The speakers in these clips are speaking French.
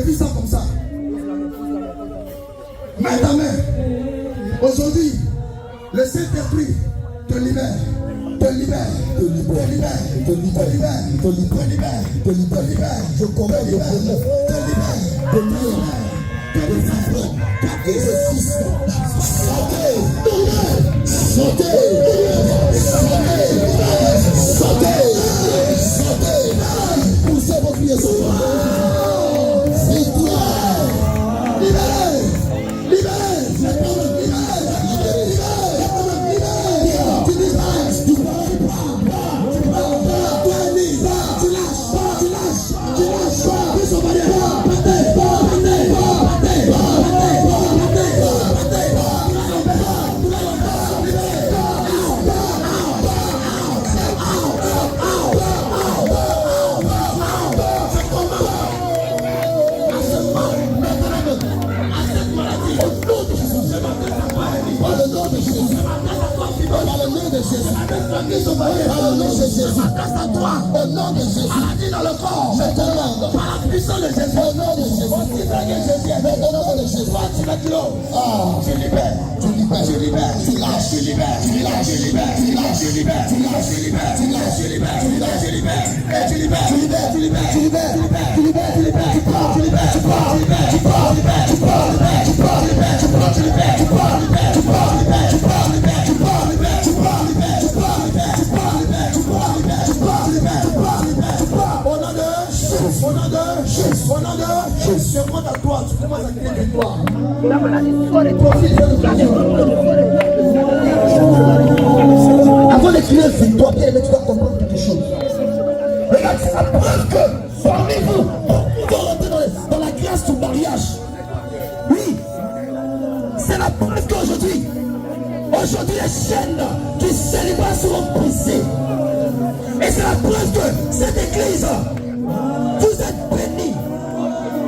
vis ça comme ça. Main ta main. Aujourd'hui, le Saint-Esprit te libère. Te libère, te libère, te libère, te libère, te libère, te libère. Je commande le bonheur, te libère, te libère, te libère, te exorcisme. Sortez, sortez, sortez, sortez, poussez vos pieds sur moi. Victoire, libérez, libérez, libérez. Grâce à toi, au nom de Jésus, maladie dans le corps, je te demande, par la puissance de Jésus, au nom de Jésus, au nom de Jésus, tu mets de l'eau, tu libères, tu libères, tu libères, tu lâches, tu libères, tu lâches, tu libères, tu lâches, tu libères, tu lâches, tu libères, tu lâches, tu libères, tu lâches, tu libères, tu libères, tu libères, tu libères, tu libères, tu libères, tu libères, tu libères, tu pars, tu libères, tu pars, tu libères, tu pars, tu libères, tu pars, tu libères, tu pars, tu libères, tu pars, tu libères, tu pars, tu libères, tu pars, tu libères, tu pars, tu libères, tu pars, tu libères, tu pars, tu libères, tu pars, tu libères, tu pars, tu libères, tu pars, tu libères, tu pars, tu libères, tu pars, tu libères, tu pars. Au nom de Jésus, au nom de Jésus, au nom de Jésus, je compte à toi, tu commences à crier de toi. La maladie, avant de crier victoire, bien aimé, tu dois comprendre quelque chose. Regarde, c'est la preuve que parmi vous, on va rentrer dans la grâce du mariage. Oui, c'est la preuve qu'aujourd'hui, les chaînes du célibat seront brisées. Et c'est la preuve que cette église, vous êtes bénis.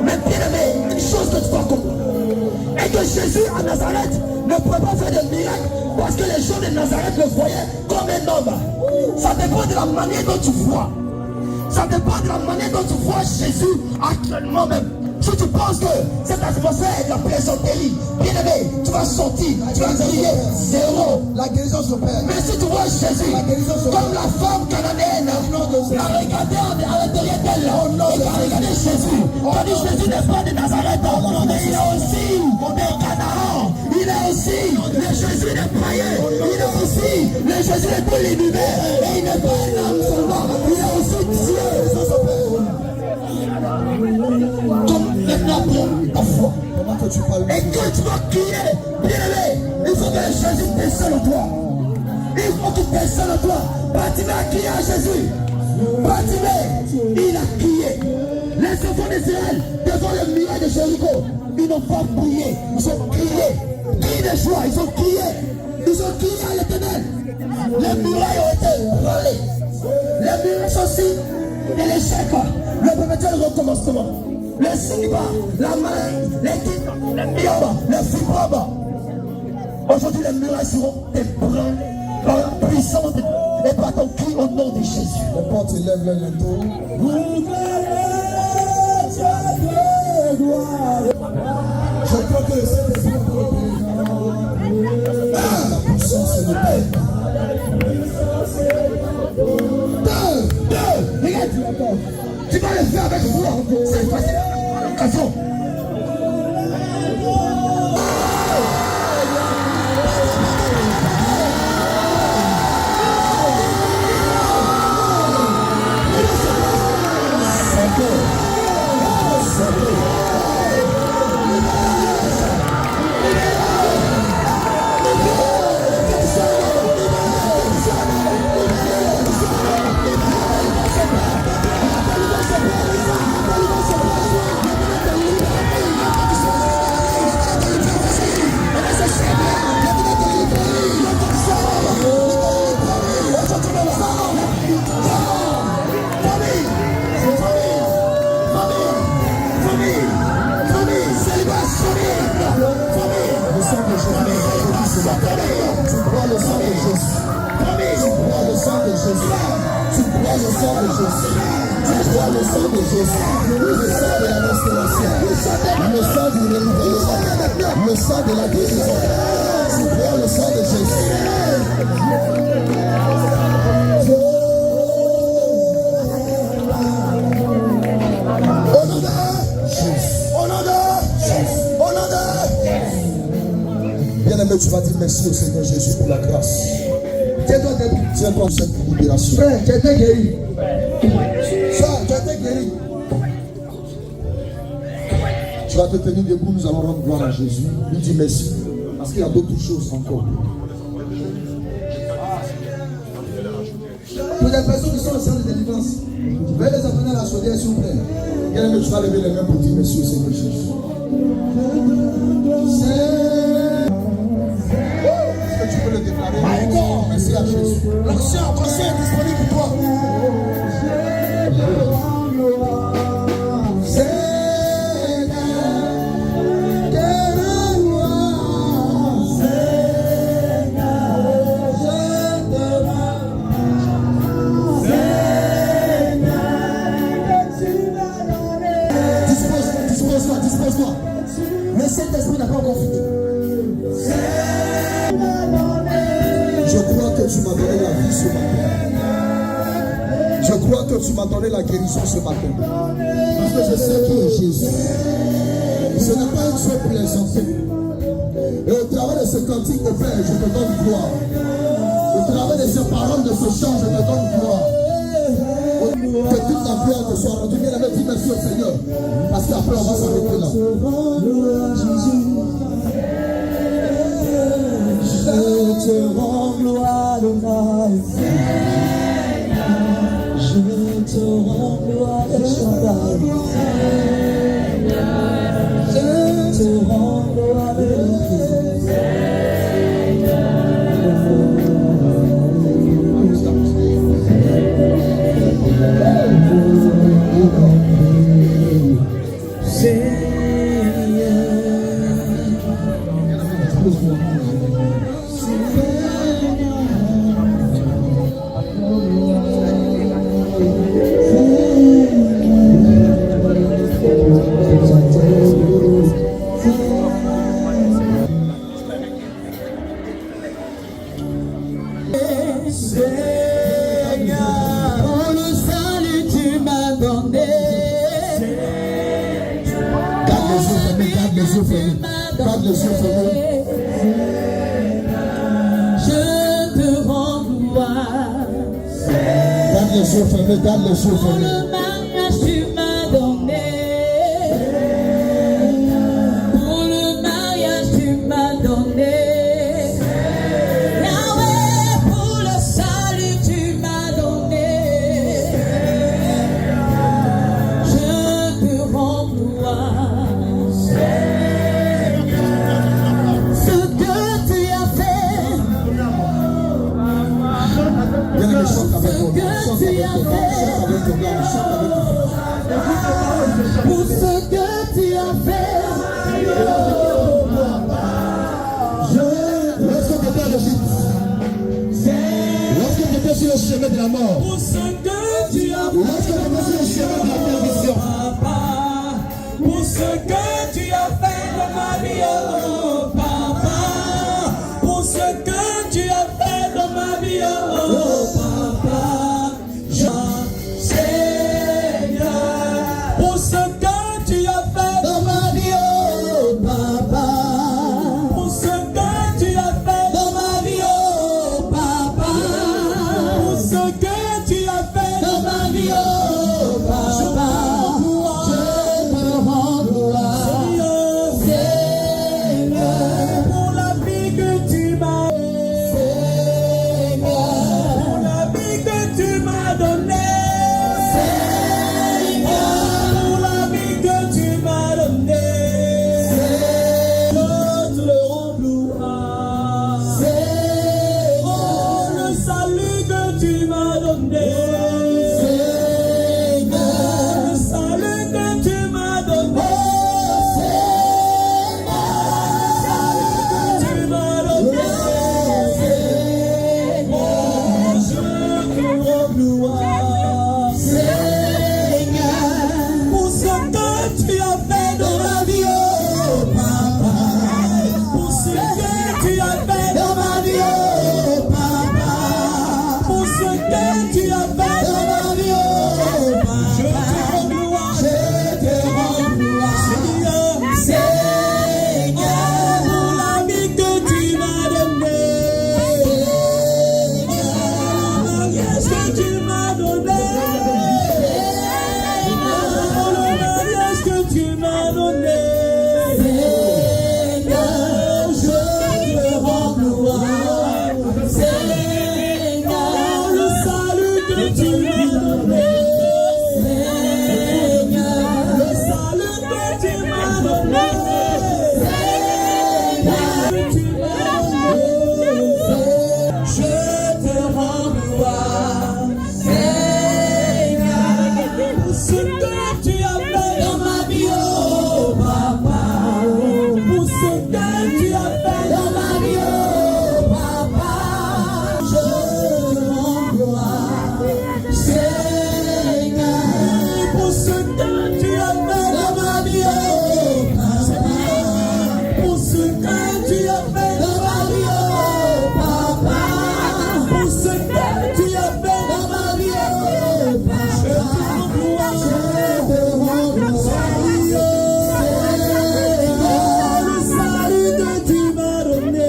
Mais bien aimé, une chose que tu dois comprendre, et que Jésus à Nazareth ne pouvait pas faire de miracle parce que les gens de Nazareth le voyaient comme un homme. Ça dépend de la manière dont tu vois. Ça dépend de la manière dont tu vois Jésus actuellement même. Si tu penses que cette atmosphère est de la plaisanterie, bien aimé, tu vas sortir, tu vas crier zéro. La guérison s'opère. Mais si tu vois Jésus, comme la femme cananéenne, a regardé à l'intérieur d'elle, et a regardé Jésus. On dit Jésus n'est pas de Nazareth, mais il est aussi des Canaan. Il est aussi le Jésus des païens. Il est aussi le Jésus de tous les lumières. Et il n'est pas un homme seulement. Il est aussi Dieu. Ta foi. Et quand tu vas crier, bien aimé, il faut que Jésus descende en toi. Il faut qu'il descende en toi. Bartimée a crié à Jésus. Bartimée, il a crié. Les enfants d'Israël, devant le muraille de Jéricho, ils n'ont pas prié, ils ont crié. Cri de joie, ils ont crié. Ils ont crié à l'Éternel. Les murailles ont été brûlées. Les murailles sont aussi et l'échec, le perpétuel recommencement. Le célibat, la maladie, les titres, les myomes, les fibromes. Aujourd'hui, les murailles seront ébranlées par la puissance et par ton cri au nom de Jésus. Les portes lèvent le dos. Je crois que le Saint-Esprit la puissance est de paix. Regarde, tu vas le faire avec moi. Cette fois-ci, l'occasion. Tu bois le sang de Jésus. Le sang du renouvellement. Le sang de la guérison. Tu prends le sang de Jésus. Bien-aimé, tu vas dire merci au Seigneur Jésus pour la grâce. Tiens-toi cette libération. Frère, tu as été guéri. Frère, tu as été guéri. Tu vas te tenir debout, nous allons rendre gloire à Jésus. Lui dis merci. Parce qu'il y a d'autres choses encore. Pour les personnes qui sont au centre de délivrance, veuillez les amener à la chaudière, s'il vous plaît. Bien-aimé, tu vas lever les mains pour dire merci au Seigneur Jésus. Est-ce que tu peux le déclarer? Merci à Jésus. L'ancien est disponible pour toi. Dispose-toi. Le Saint-Esprit n'a pas encore fini. Je crois que tu m'as donné la vie ce matin. Je crois que tu m'as donné la guérison ce matin. Parce que je sais qui est Jésus. Ce n'est pas un Dieu plaisanté. Et au travers de ce cantique de Père, je te donne gloire. Au travers de ces paroles de ce chant, je te donne gloire. Que toute la gloire te soit rendue. Bien aimé, dis merci au Seigneur. Parce qu'après, on va s'arrêter là. Je te rends gloire, je te rends gloire, je te rends gloire, Garde les yeux fermés. je te rends gloire. Garde les yeux fermés, garde les yeux Pour fermés. le mariage tu m'as donné. Pour le mariage tu m'as donné. Yahweh, pour le salut tu m'as donné. Je te rends gloire. Chante avec ton gars, chante avec ton gars, chante avec ton gars, chante avec ton gars. Pour ce que tu as fait, lorsque tu étais en Égypte, lorsque tu étais sur le chemin de la mort, pour ce que tu as fait, lorsque tu étais sur le chemin de la perdition, papa, pour ce que tu as fait dans ma vie, oh papa, pour ce que tu as fait dans ma vie, oh papa, Seigneur, pour ce que tu as fait dans ma vie, oh papa, pour ce que tu as fait dans ma vie, oh papa, pour ce que tu as fait dans ma vie, oh papa, je te rends gloire, Seigneur. que tu as fait dans ma vie, oh papa. Pour ce que tu as fait dans ma vie, oh papa. Je te rends gloire, Seigneur. Pour ce que tu as fait dans ma vie, oh papa. Pour ce que tu as fait dans ma vie, oh papa. Pour ce que tu as fait dans ma vie, oh papa. Je te rends gloire, le salut que tu m'as donné.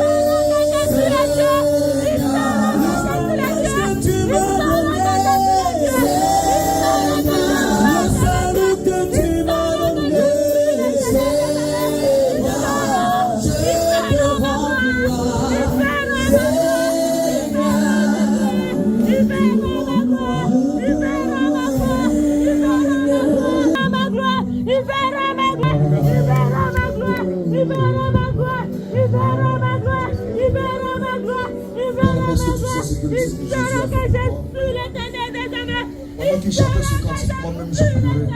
Pendant qu'il chantait ce cantique, moi-même je pleurais.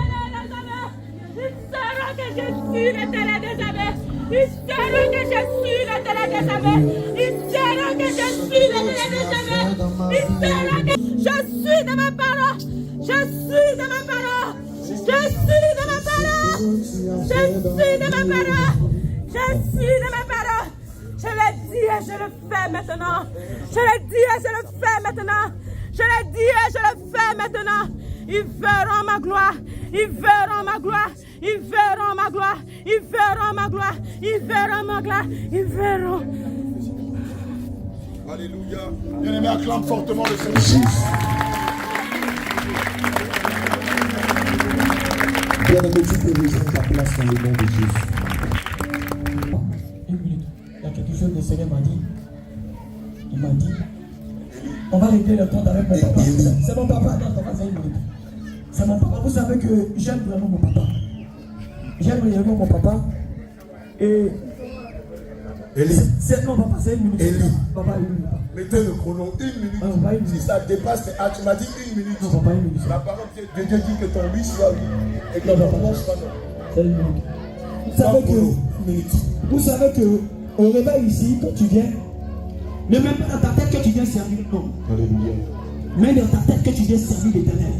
Je suis de ma parole. Je suis de ma parole. Je suis de ma parole. Je suis de ma parole. Je suis de ma parole. Je l'ai dit et je le fais maintenant. Je l'ai dit et je le fais maintenant. Je l'ai dit et je le fais maintenant. Ils verront ma gloire. Ils verront ma gloire. Ils verront ma gloire. Ils verront ma gloire. Ils verront ma gloire. Ils verront. Alléluia. Bien-aimé, acclame fortement le Seigneur Jésus. Bien-aimé, tu peux rejoindre ta place dans le nom de Jésus. Une minute. Il y a quelque chose que le Seigneur m'a dit. Il m'a dit, on va régler le compte avec mon papa. C'est mon papa. Non, papa, c'est une minute. C'est mon papa. Vous savez que j'aime vraiment mon papa. J'aime vraiment mon papa. Et c'est non, papa, c'est une minute. Élie. Papa, une minute. Mettez le chrono, une minute. Non, pas une minute. Si ça dépasse, tu m'as dit une minute. Non, papa, une minute. La parole de Dieu dit que ton oui soit oui et que Non, ton papa. non soit non. C'est une minute. Vous savez que au réveil ici, quand tu viens, ne mets pas dans ta tête que tu viens servir. Non. Alléluia. Mets dans ta tête que tu viens servir l'Éternel.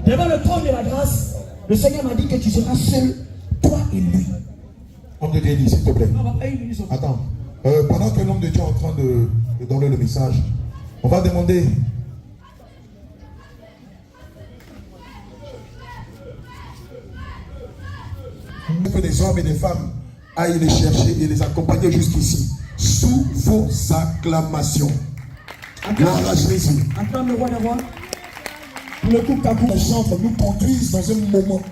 Devant le trône de la grâce, le Seigneur m'a dit que tu seras seul, toi et lui. Homme de Dieu, s'il te plaît. Non, papa, une minute. Attends. Pendant que l'homme de Dieu est en train de donner le message, on va demander que des hommes et des femmes aillent les chercher et les accompagner jusqu'ici sous vos acclamations. Gloire à Jésus. Acclame le roi des rois. Pour le couple Kakou. Les chantres nous conduisent dans un moment,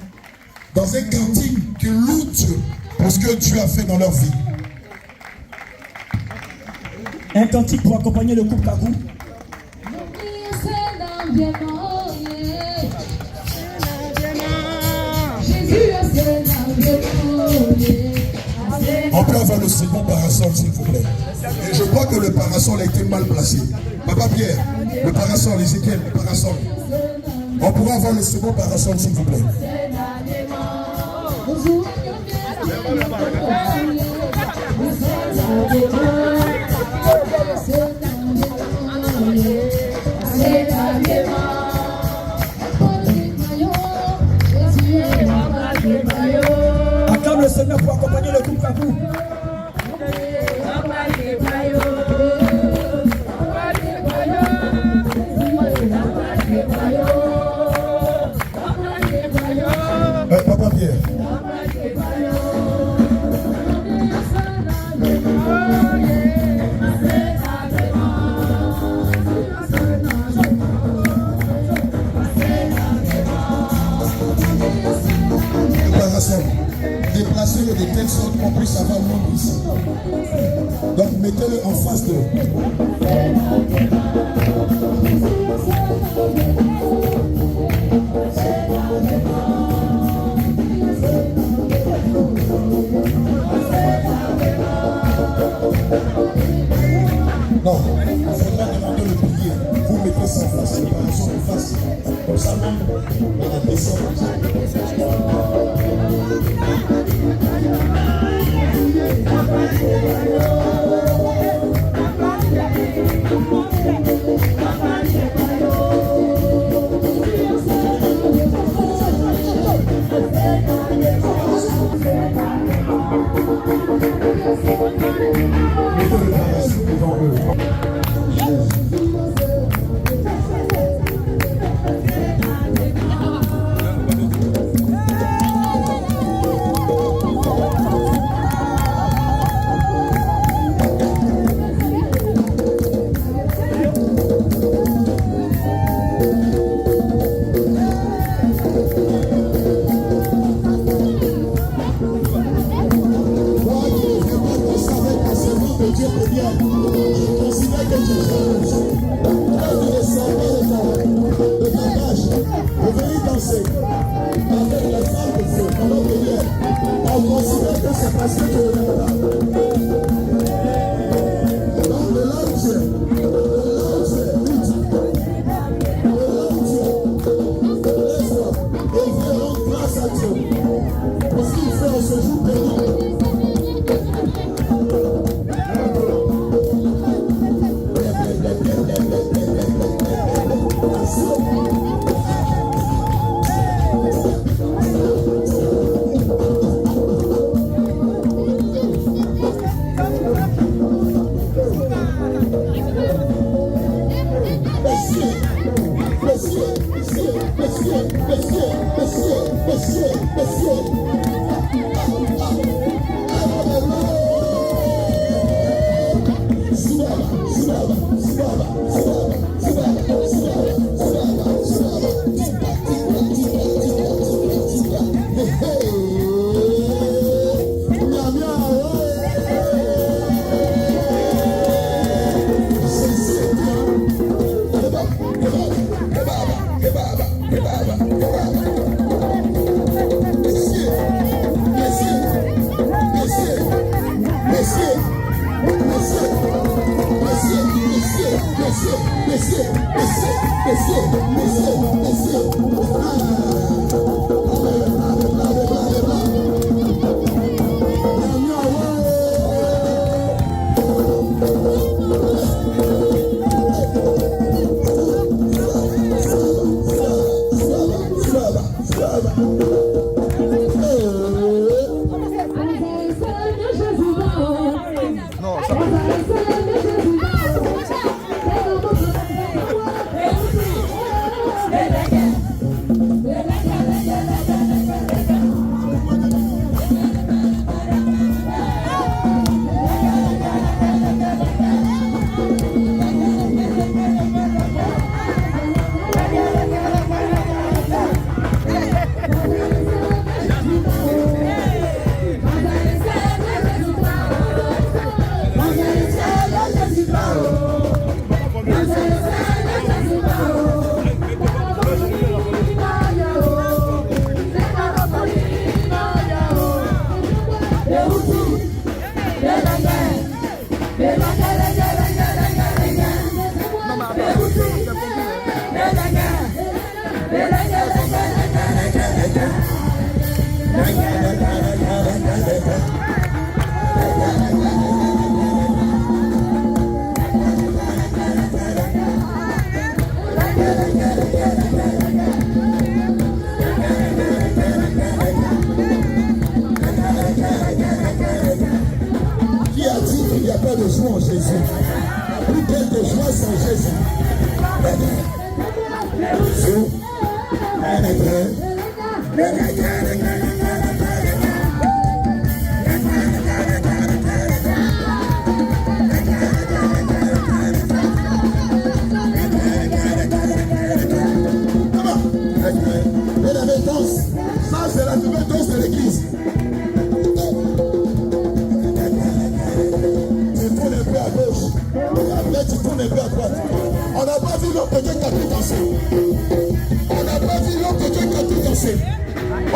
dans un cantique qui loue Dieu pour ce que Dieu a fait dans leur vie. Un cantique pour accompagner le couple Kakou. On peut avoir le second parasol, s'il vous plaît. Et je crois que le parasol a été mal placé. Papa Pierre, le parasol, Ézéchiel, le parasol. On pourra avoir le second parasol, s'il vous plaît. Acclame le Seigneur pour accompagner le couple Kakou. Papa Pierre. Le parasol. Déplacez-le de telle sorte qu'on puisse avoir le monde ici. Donc mettez-le en face de. Non, il faudra demander le prier. Vous mettez ça en face, le parasol en face. Comme ça, même dans la pression.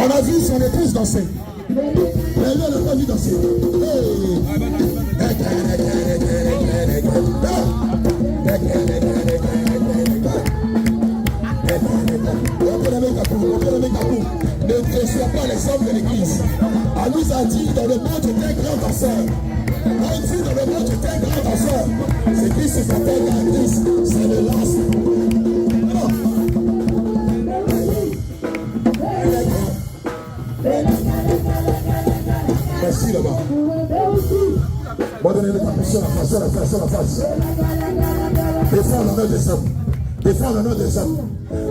On a vu son épouse danser. Mais lui, elle n'a pas vu danser. Hey. sois pas l'exemple de l'église. Elle nous a dit dans le monde tu es un grand danseur. On dit dans le monde tu es un grand danseur. C'est qui se s'appelle l'église, c'est le lance. Merci là-bas. Moi donner les capuchons, la face. Défends l'honneur des hommes. Défends l'honneur des hommes.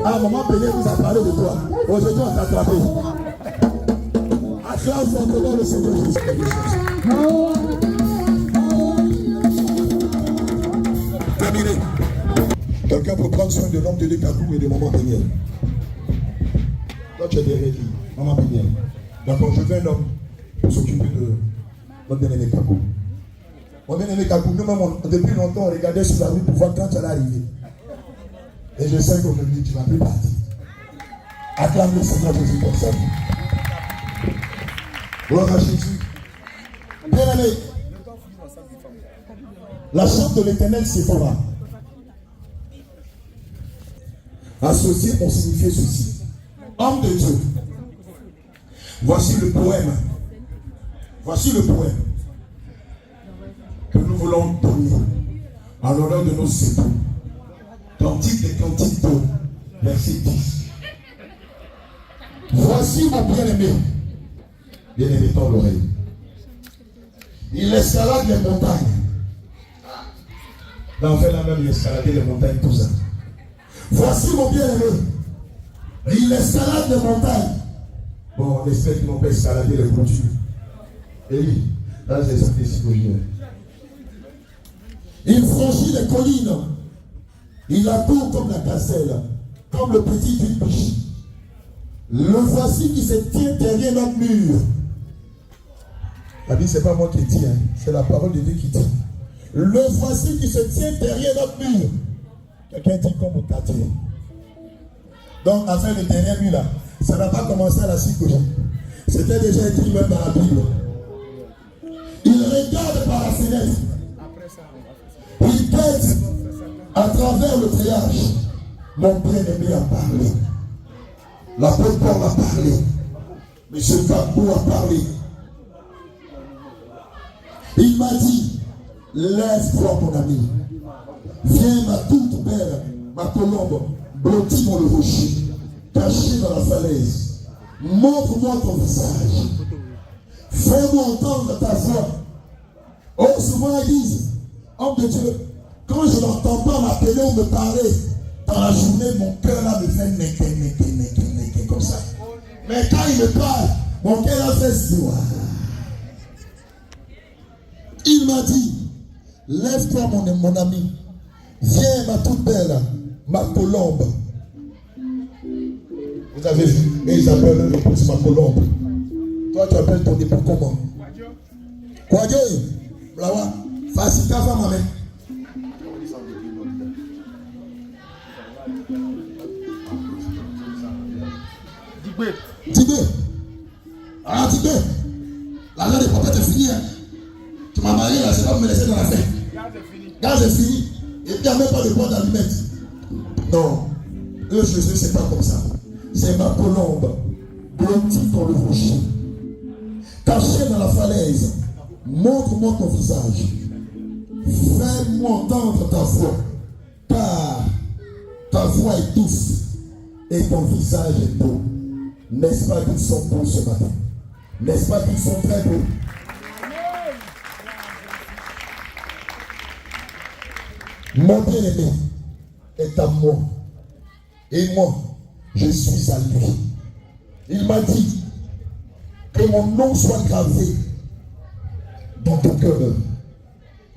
À un moment, Péné vous a parlé de toi. Aujourd'hui, on t'a attrapé. Acclame fortement le Seigneur Jésus. Terminé. Quelqu'un peut prendre soin de l'homme de Kakou et de Maman Péniel. Toi, tu es derrière qui? Maman Péniel. D'accord, je veux un homme pour s'occuper de notre bien-aimé Kakou. Mon bien-aimé Kakou, nous-mêmes, depuis longtemps, on regardait sur la rue pour voir quand elle allait arriver. Et je sais qu'aujourd'hui, tu vas plus partir. Acclame le Seigneur Jésus pour ça. Gloire à Jésus. Bien-aimé, la chambre de l'Éternel Séphora. Associé pour signifier ceci. Homme de Dieu. Voici le poème. Voici le poème que nous voulons donner en l'honneur de nos époux. Cantique des cantiques de verset 10. Voici mon bien-aimé. Bien-aimé, tends l'oreille. Il escalade les montagnes. Là, on fait la même, il escalade les montagnes, tout ça. Voici mon bien-aimé. Il escalade les montagnes. Bon, on espère qu'ils n'ont pas escaladé les clôtures. Et oui, là, j'ai sorti ici pour lui. Il franchit les collines. Il accourt comme la gazelle, comme le petit d'une biche. Le voici qui se tient derrière notre mur. La Bible, ce n'est pas moi qui dis, c'est la parole de Dieu qui dit. Le voici qui se tient derrière notre mur. Quelqu'un dit comme au quartier. Donc, afin de derrière lui là, ça n'a pas commencé à la psychologie. C'était déjà écrit même dans la Bible. Il regarde par la fenêtre. Il guette à travers le treillage. Mon bien-aimé a parlé. L'apôtre Paul a parlé. M. Kabou a parlé. Il m'a dit, lève-toi mon ami. Viens ma toute belle, ma colombe, blottie dans le rocher, cachée dans la falaise. Montre-moi ton visage. Fais-moi entendre ta voix. Oh, souvent ils disent, homme de Dieu, quand je n'entends pas m'appeler ou me parler, dans la journée, mon cœur là me fait neké, comme ça. Mais quand il me parle, mon cœur là fait soin. Il m'a dit, lève-toi mon ami, viens ma toute belle, ma colombe. Vous avez vu, et ils appellent l'épouse ma colombe. Toi tu appelles ton époux comment? Kwadjo, Blawa, Fasika Famame. Tibé. Ah Tibé. L'argent des papas est fini. Tu m'as marié là, c'est pas me laisser dans la fête. Gaz est fini. Et puis il n'y a même pas de boîte d'allumettes. Non. Eux, Jésus, c'est pas comme ça. C'est ma colombe. Blottie dans le rocher. Cachée dans la falaise. Montre-moi ton visage. Fais-moi entendre ta voix. Car ta voix est douce. Et ton visage est beau. N'est-ce pas qu'ils sont beaux ce matin? N'est-ce pas qu'ils sont très beaux? Mon bien-aimé est à moi. Et moi, je suis à lui. Il m'a dit que mon nom soit gravé dans ton cœur.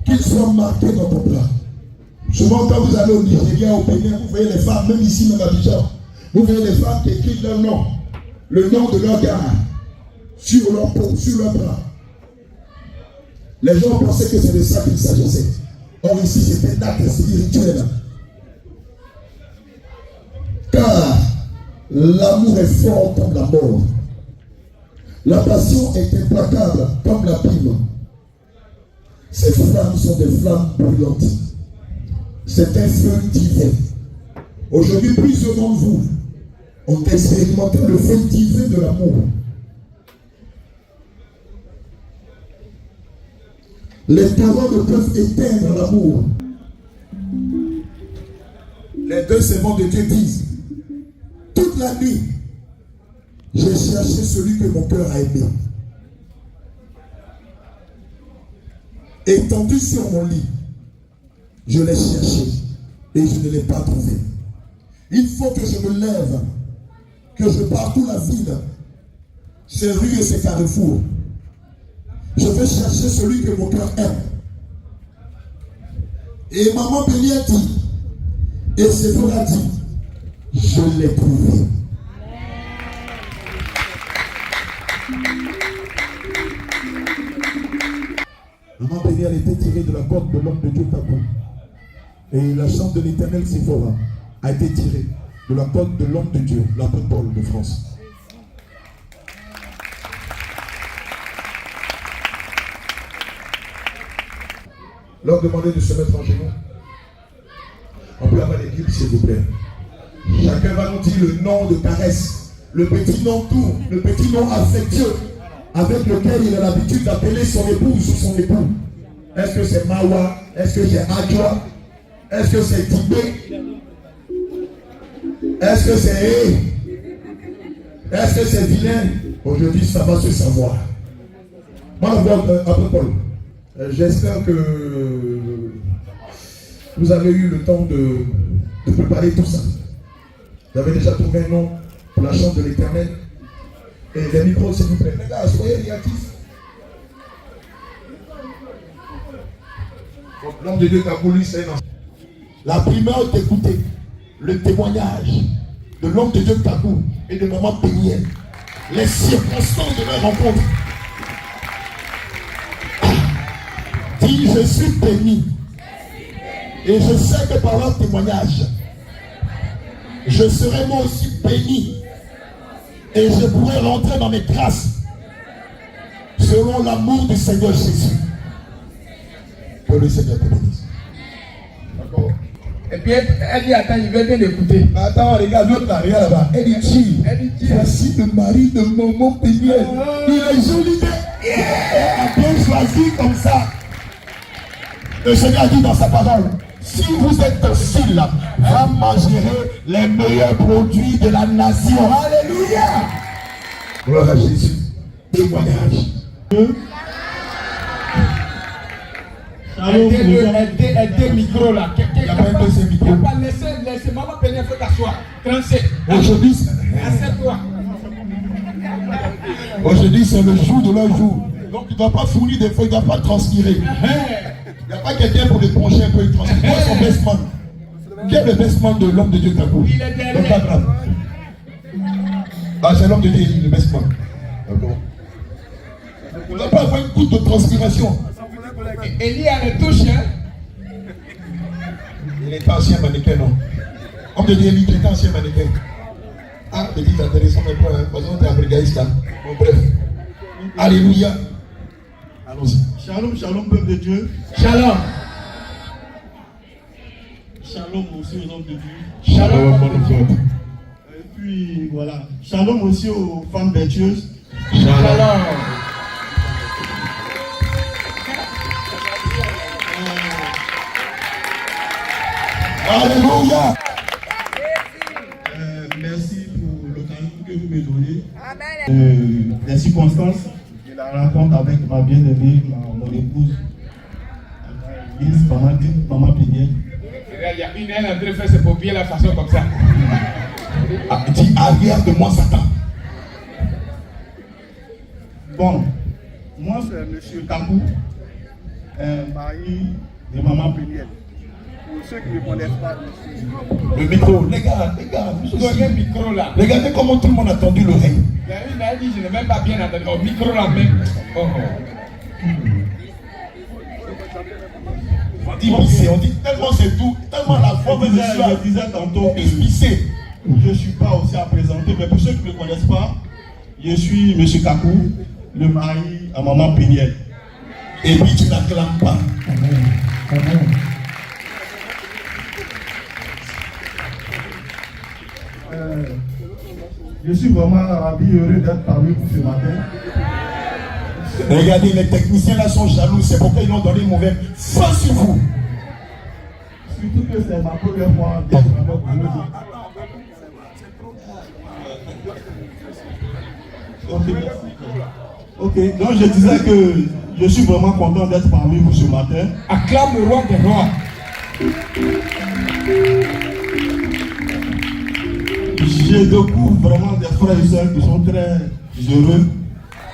Qu'il soit marqué dans ton plat. Souvent, quand vous allez au Nigeria, au Bénin, vous voyez les femmes, même ici, même à Abidjan, vous voyez les femmes qui écrivent leur nom, le nom de leur gars, sur leur peau, sur leur bras. Les gens pensaient que c'est de ça qu'il s'agissait. Or ici, c'est un acte spirituel. Car l'amour est fort comme la mort. La passion est implacable comme la pime. Ces flammes sont des flammes brûlantes. C'est un feu divin. Aujourd'hui, plusieurs d'entre vous, ont expérimenté le feu divin de l'amour. Les talents ne peuvent éteindre l'amour. Les deux servants de Dieu disent, toute la nuit, j'ai cherché celui que mon cœur a aimé. Étendu sur mon lit, je l'ai cherché et je ne l'ai pas trouvé. Il faut que je me lève, que je parcours la ville, ses rues et ses carrefours. Je vais chercher celui que mon cœur aime. Et maman Bélier dit, et Séphora dit, je l'ai trouvé. Maman Bélier était tirée de la corde de l'homme de Dieu Kakou. Et la chambre de l'Éternel Séphora a été tirée de la corde de l'homme de Dieu, l'apôtre Paul de France. Leur demander de se mettre en genoux. On peut avoir l'équipe, s'il vous plaît. Chacun va nous dire le nom de caresse, le petit nom doux, le petit nom affectueux avec lequel il a l'habitude d'appeler son épouse ou son époux. Est-ce que c'est Mawa? Est-ce que c'est Adjoa? Est-ce que c'est Tibé? Est-ce que c'est E? Est-ce que c'est vilain? Aujourd'hui, ça va se savoir. Moi, après Paul, j'espère que vous avez eu le temps de préparer tout ça. Vous avez déjà trouvé un nom pour la chambre de l'Éternel. Et les micros, s'il vous plaît. Les gars, soyez réactifs. L'homme de Dieu Kakou, lui, c'est la primeur d'écouter le témoignage de l'homme de Dieu Kakou et de maman Péniel. Les circonstances de leur rencontre. Dit, je suis béni. Et je sais que par leur témoignage, je serai moi aussi béni. Et je pourrai rentrer dans mes grâces selon l'amour du Seigneur Jésus. Que le Seigneur te bénisse. D'accord. Et puis elle dit, attends, il veut bien l'écouter. Attends, regarde, l'autre là, regarde là-bas. Elle dit, voici le mari de maman Péniel. Il est joli. Elle a bien choisi comme ça. Le Seigneur dit dans sa parole, si vous êtes docile, vous mangerez les meilleurs produits de la nation. Alléluia. Gloire à Jésus. Témoignage. Aidez micro là. Il y a pas un deuxième micro. Laissez maman Péniel, faut t'asseoir. Trancher. Aujourd'hui, Assieds-toi. aujourd'hui c'est le jour de leur jour. Donc il ne doit pas fournir des feuilles, il ne doit pas transpirer. Il n'y a pas quelqu'un pour l'éponger un peu, il transpire. Moi, son best man. Qui est le best man de l'homme de Dieu Kakou? Il est derrière. Ah, c'est l'homme de Dieu, le best man. D'accord. On ne doit pas avoir une goutte de transpiration. Elie a les touches, hein? Il est ancien mannequin, non? Homme de Dieu, il est ancien mannequin. Ah, petit intéressant, mais pas, parce qu'on est un brigadiste là. Bon, bref. Alléluia. Allons-y. Shalom, shalom, peuple de Dieu. Shalom. Shalom aussi aux hommes de Dieu. Shalom. Et puis voilà. Shalom aussi aux femmes vertueuses. Shalom. Alléluia. Merci pour l'occasion que vous me donnez. Les circonstances de la rencontre avec ma bien-aimée, mon épouse, maman Péniel. Il y a une elle en train de faire ses paupières de la façon comme ça. Ah, dis arrière de moi, Satan. Bon, moi c'est M. Kakou, mari de maman Péniel. Pour ceux qui ne connaissent pas, Le micro, les gars, Vous donnez un micro là. regardez comment tout le monde a tendu l'oreille. Il y a une elle dit, je n'ai même pas bien entendu. Au micro là même. Oh. On dit tellement c'est tout, tellement la forme de je disais tantôt que pissé. je ne suis pas aussi à présenter, mais pour ceux qui ne me connaissent pas, je suis M. Kakou, le mari à maman Péniel. Et puis tu n'acclames pas. Je suis vraiment ravi et heureux d'être parmi vous ce matin. Regardez, les techniciens là sont jaloux, c'est pourquoi ils ont donné une mauvaise fin sur vous. Surtout que c'est ma première fois d'être avec vous. Ok, donc je disais que je suis vraiment content d'être parmi vous ce matin. Acclame le roi des rois. Je découvre vraiment des frères et sœurs qui sont très heureux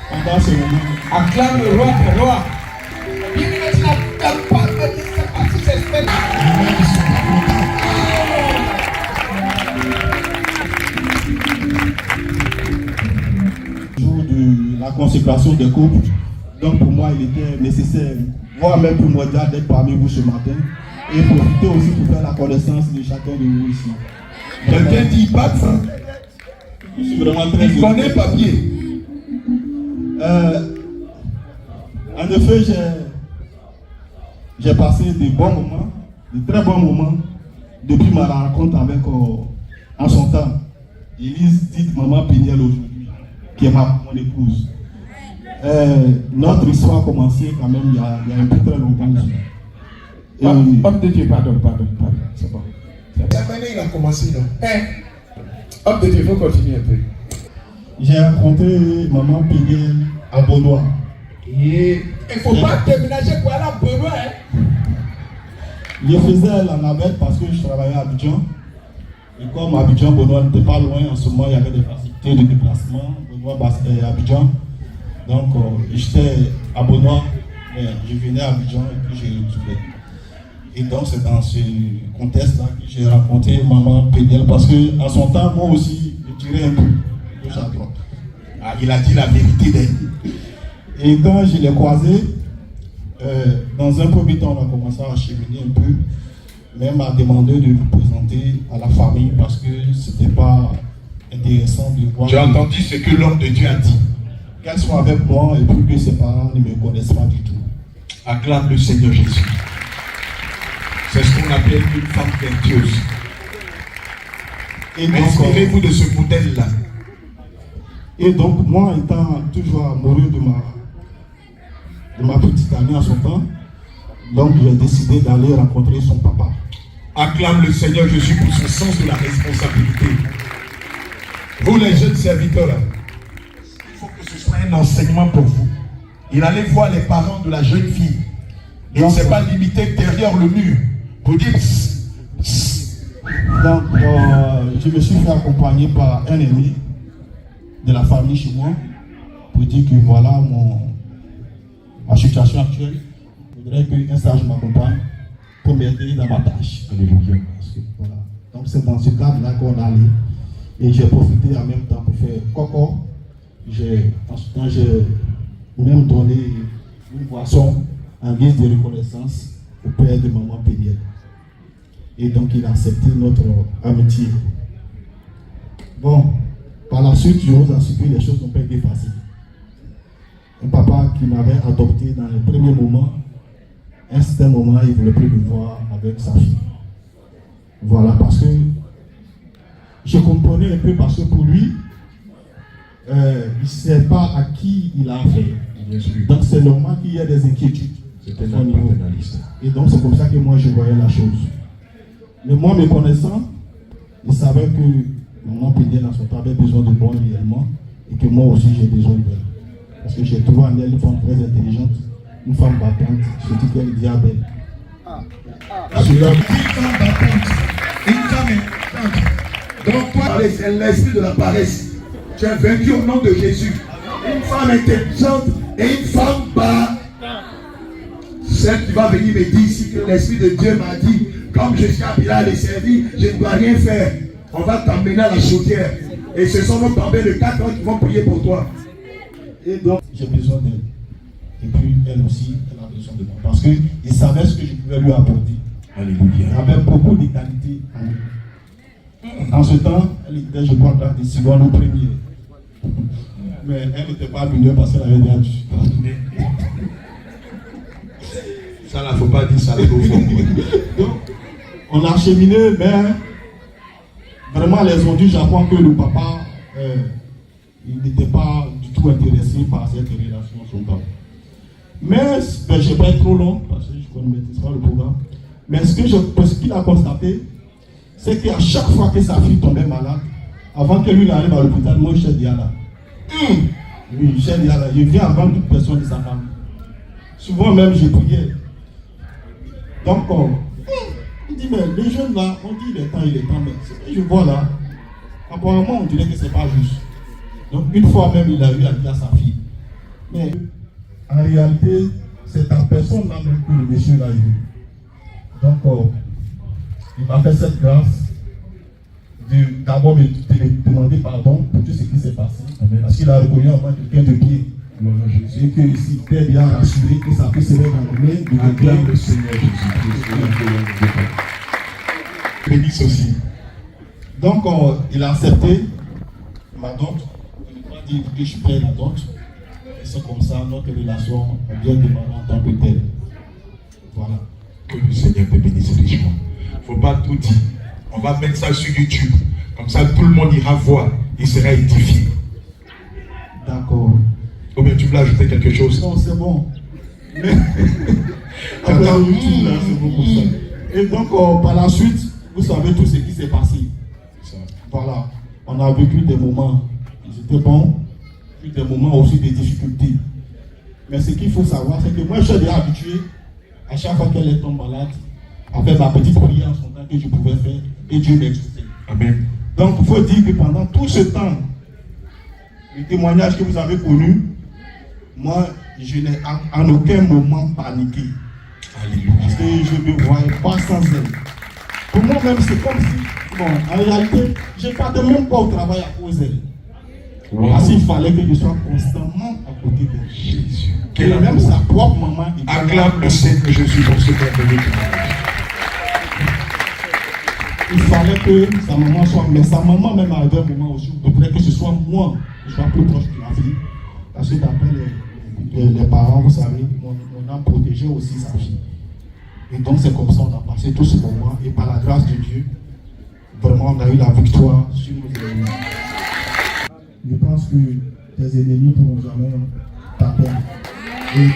pendant ce moment. Acclame le roi des rois. Bien que tu n'acclames pas, mais tu sais pas si c'est fait. Jour de la consécration des couples, donc pour moi il était nécessaire, voire même primordial d'être parmi vous ce matin et profiter aussi pour faire la connaissance de chacun de vous ici. Quelqu'un dit pas de ça. Je suis vraiment très Il connaît papier. En effet, j'ai passé de bons moments, de très bons moments depuis ma rencontre avec, en son temps, Élise, dite maman Péniel aujourd'hui, qui est mon épouse. Notre histoire a commencé quand même il y a un peu très longtemps. Homme de Dieu, pardon, c'est bon. La manière il a commencé là. Homme de Dieu, il faut continuer un peu. J'ai rencontré maman Péniel à Benoît. Il ne faut pas déménager pour aller à Benoît. Je faisais la navette parce que je travaillais à Abidjan. Et comme Abidjan, Benoît n'était pas loin, en ce moment il y avait des facilités de déplacement. Benoît était à Abidjan. Donc j'étais à Benoît, je venais à Abidjan et puis je retournais. Et donc c'est dans ce contexte-là que j'ai rencontré maman Péniel parce qu'à son temps, moi aussi, je tirais un peu gauche à droite. Ah, il a dit la vérité d'elle. Et quand je l'ai croisé, dans un premier temps, on a commencé à cheminer un peu, même à demander de me présenter à la famille parce que c'était pas intéressant de voir. J'ai entendu ce que l'homme de Dieu a dit. Qu'elle soit avec moi et puis que ses parents ne me connaissent pas du tout. Acclame le Seigneur Jésus. C'est ce qu'on appelle une femme vertueuse. Et donc, inspirez-vous de ce modèle-là. Et donc, moi étant toujours amoureux de ma petite amie à son temps, donc j'ai décidé d'aller rencontrer son papa. Acclame le Seigneur Jésus pour son sens de la responsabilité. Vous les jeunes serviteurs, il faut que ce soit un enseignement pour vous. Il allait voir les parents de la jeune fille. Et on ne s'est pas limité derrière le mur pour dire psst, psst. Donc, je me suis fait accompagner par un ami de la famille chez moi pour dire que voilà ma situation actuelle. Je voudrais qu'un sage m'accompagne pour m'aider dans ma tâche. Alléluia. Voilà. Donc c'est dans ce cadre-là qu'on est allé. Et j'ai profité en même temps pour faire coco. En ce temps, j'ai même donné une boisson en guise de reconnaissance au père de maman Péniel. Et donc il a accepté notre amitié. Bon, par la suite, je vous assure que les choses n'ont pas été faciles. Un papa qui m'avait adopté dans les premiers moments, à un certain moment, il ne voulait plus me voir avec sa fille. Voilà, parce que je comprenais un peu, parce que pour lui, il ne sait pas à qui il a affaire. Donc c'est normal qu'il y ait des inquiétudes. C'est un paternaliste. Et donc c'est comme ça que moi je voyais la chose. Mais moi, me connaissant, je savais que maman Péniel dans son temps avait besoin de moi réellement et que moi aussi j'ai besoin d'elle. Parce que j'ai trouvé en elle une femme très intelligente, une femme battante, surtout qu'elle est diabète. Une femme est... Donc toi, c'est l'esprit de la paresse. Tu es vaincu au nom de Jésus. Une femme intelligente et une femme battante. Celle qui va venir me dire ici que l'esprit de Dieu m'a dit, comme je suis appelé à les servir, je ne dois rien faire. On va t'emmener à la chaudière. Et ce sont nos tombés de 4 ans qui vont prier pour toi. Et donc, j'ai besoin d'elle. Et puis, elle aussi, elle a besoin de moi. Parce qu'il savait ce que je pouvais lui apporter. Alléluia. Elle avait beaucoup de qualités en lui. En ce temps, elle était, je crois, dans des secondes ou premières. Mais elle n'était pas mineure parce qu'elle avait déjà dû. Ça, là, faut pas dire ça. Donc, on a cheminé, mais vraiment, les ondus, j'apprends que le papa il n'était pas du tout intéressé par cette relation son. Mais je ne vais pas être trop long parce que je ne maîtrise pas le programme. Mais ce qu'il a constaté, c'est qu'à chaque fois que sa fille tombait malade, avant que lui arrive à l'hôpital, moi je suis là. Oui, je suis là. Je viens avant toute personne de sa famille. Souvent même, je priais. Donc, il dit, mais les jeunes là, on dit il est temps, mais ce que je vois là, apparemment, on dirait que ce n'est pas juste. Donc, une fois même, il a eu à dire à sa fille. Mais en réalité, c'est en personne là même que le monsieur l'a eu. Donc, il m'a fait cette grâce d'abord me demander pardon pour tout ce qui s'est passé. Amen. Parce qu'il a reconnu en moi quelqu'un de bien. Et que s'il était bien rassuré que ça puisse se mettre en main, il réclame le Seigneur Jésus. Bénisse aussi. Donc, il a accepté ma dot. Il m'a dit que je paie la dot. Et c'est comme ça notre relation a bien démarré en tant que telle. Voilà. Que le Seigneur te bénisse richement. Il ne faut pas tout dire. On va mettre ça sur YouTube. Comme ça, tout le monde ira voir. Il sera édifié. D'accord. Ou bien tu voulais ajouter quelque chose? Non, c'est bon. Mais après YouTube, là, c'est beaucoup ça. Et donc, par la suite, vous savez tout ce qui s'est passé. Voilà. On a vécu des moments qui étaient bons, puis des moments aussi de difficultés. Mais ce qu'il faut savoir, c'est que moi, je suis déjà habitué, à chaque fois qu'elle tombe malade, à faire ma petite prière en son temps que je pouvais faire, et Dieu m'exauçait. Amen. Donc, il faut dire que pendant tout ce temps, le témoignage que vous avez connu, moi, je n'ai en aucun moment paniqué. Alléluia. Parce que je ne me voyais pas sans elle. Pour moi-même, c'est comme si, bon, en réalité, je ne partais même pas au travail à cause d'elle. Wow. Parce qu'il fallait que je sois constamment à côté d'elle. Jésus. Et même sa propre maman. Acclame le Seigneur Jésus pour ce merveilleux témoignage. Il fallait que sa maman soit, mais sa maman même arrivait un moment aussi où il voudrait que ce soit moi qui sois plus proche de la fille. Parce que d'après les parents, vous savez, on a protégé aussi sa fille. Et donc c'est comme ça qu'on a passé tout ce moment. Et par la grâce de Dieu, vraiment on a eu la victoire sur nos ennemis. Je pense que les ennemis ne pourront jamais t'appeler. Et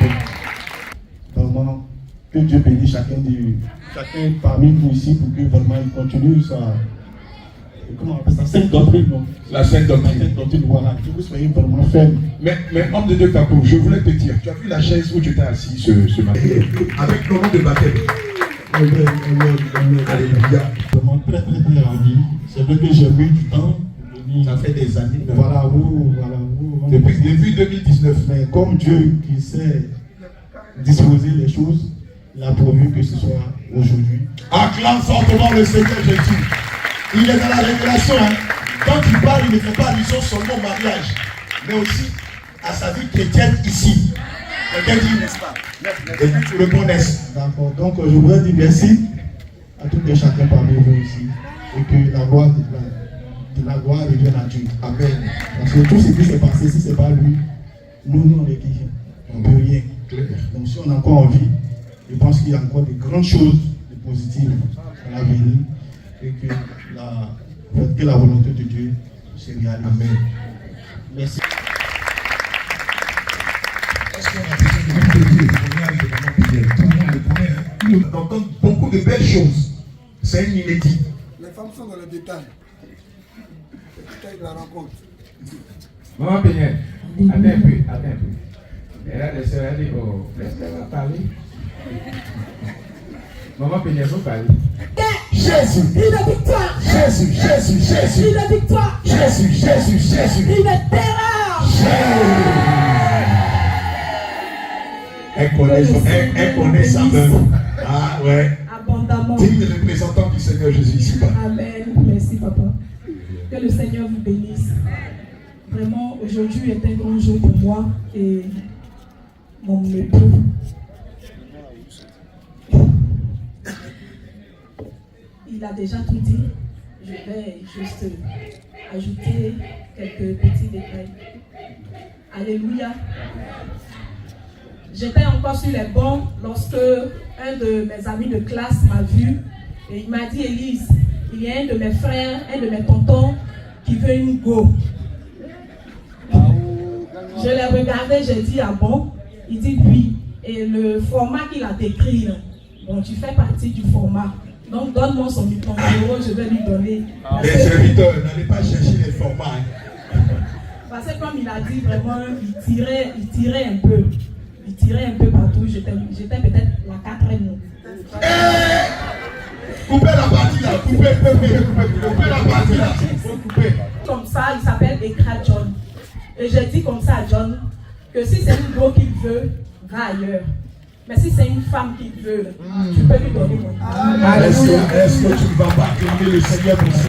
vraiment, que Dieu bénisse chacun parmi nous ici pour que vraiment il continue sa, comment on appelle ça, sainte doctrine, non? La sainte doctrine. La sainte doctrine, voilà, que vous soyez vraiment ferme. Mais homme de Dieu Capo, je voulais te dire, tu as vu la chaise où tu étais assis ce matin avec le nom de baptême. Alléluia. Vraiment très ravi. C'est vrai que j'ai mis du temps. Ça fait des années. Voilà, vous. Depuis 2019. Mais comme Dieu qui sait disposer les choses, il a promis que ce soit aujourd'hui. Acclame fortement le Seigneur Jésus. Il est dans la révélation. Hein. Quand il parle, il ne fait pas allusion seulement au mariage, mais aussi à sa vie chrétienne ici. Quelqu'un dit, n'est-ce pas? Et puis tu le connaisses. D'accord. Donc je voudrais dire merci à tout et chacun parmi vous ici. Et que la gloire revienne à Dieu. Amen. Parce que tout ce qui s'est passé, si ce n'est pas lui, nous on est qui? On ne peut rien. Donc si on a encore envie, je pense qu'il y a encore de grandes choses de positives à l'avenir et que la volonté de Dieu se réalise. Amen. Merci. Est-ce qu'on a besoin de prier? Tout le monde le connaît. Hein? On entend beaucoup de belles choses. C'est un inédit. Les femmes sont dans le détail. Le détail de la rencontre. Maman Péniel, attends un peu. Elle a laissé, elle a dit, oh, laisse-la parler. Maman Péniel, vous parlez. Jésus, Il est victoire. Jésus, Jésus, Jésus, Il est victoire. Jésus, Jésus, Jésus. Il est terreur. Elle connaît sa veuve. Ah ouais. Abondamment. C'est une représentante du Seigneur Jésus ici-bas. Amen. Merci, papa. Que le Seigneur vous bénisse. Vraiment, aujourd'hui est un grand jour pour moi et mon époux. Il a déjà tout dit. Je vais juste ajouter quelques petits détails. Alléluia. J'étais encore sur les bancs lorsque un de mes amis de classe m'a vu et il m'a dit, Élise, il y a un de mes frères, un de mes tontons qui veut une go. Je l'ai regardé, j'ai dit, ah bon? Il dit oui. Et le format qu'il a décrit, là, bon, tu fais partie du format. Donc, donne-moi son numéro, je vais lui donner. Les serviteurs, n'allez pas chercher les formats. Hein. Parce que comme il a dit, vraiment, il tirait un peu. Il tirait un peu partout. J'étais peut-être la quatrième. Coupez la partie là, coupez la partie là. Coupez. Comme ça, il s'appelle Ekra John. Et j'ai dit comme ça à John, que si c'est une go qu'il veut, va ailleurs. Mais si c'est une femme qu'il veut, tu peux lui donner mon nom. Est-ce que tu ne vas pas aimer le Seigneur pour ça?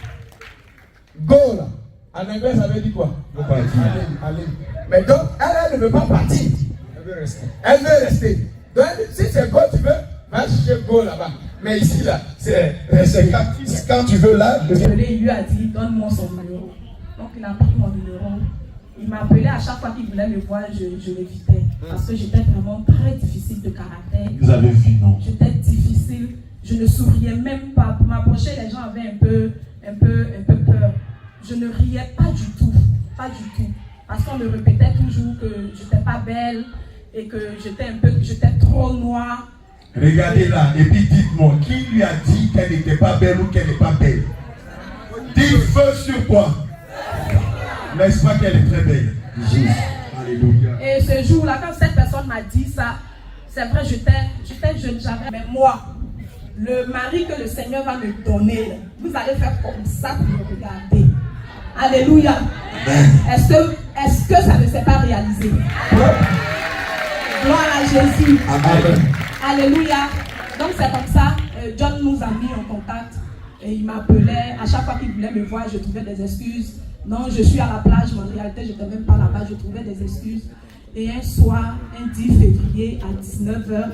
Go là. En anglais, ça veut dire quoi? Allez. Mais donc, elle ne veut pas partir. Elle veut rester. Donc, si c'est go, tu veux, va chercher go là-bas. Mais ici, là, c'est quand tu veux là. Il lui a dit, donne-moi son numéro. Donc, il a pris mon numéro. Il m'appelait à chaque fois qu'il voulait me voir, je l'évitais. Parce que j'étais vraiment très difficile de caractère. Vous avez vu, non? J'étais difficile. Je ne souriais même pas. Pour m'approcher, les gens avaient un peu peur. Je ne riais pas du tout. Pas du tout. Parce qu'on me répétait toujours que je n'étais pas belle et que j'étais trop noire. Regardez là, et puis dites-moi, qui lui a dit qu'elle n'était pas belle ou qu'elle n'est pas belle? Dis feu sur toi. N'est-ce pas qu'elle est très belle? Alléluia. Et ce jour-là, quand cette personne m'a dit ça, c'est vrai, j'étais jeune, j'avais. Mais moi, le mari que le Seigneur va me donner, vous allez faire comme ça pour me regarder. Alléluia. Est-ce que ça ne s'est pas réalisé? Gloire à Jésus. Amen. Alléluia. Donc c'est comme ça, John nous a mis en contact et il m'appelait. À chaque fois qu'il voulait me voir, je trouvais des excuses. Non, je suis à la plage, mais en réalité, je n'étais même pas là-bas, je trouvais des excuses. Et un soir, un 10 février à 19h,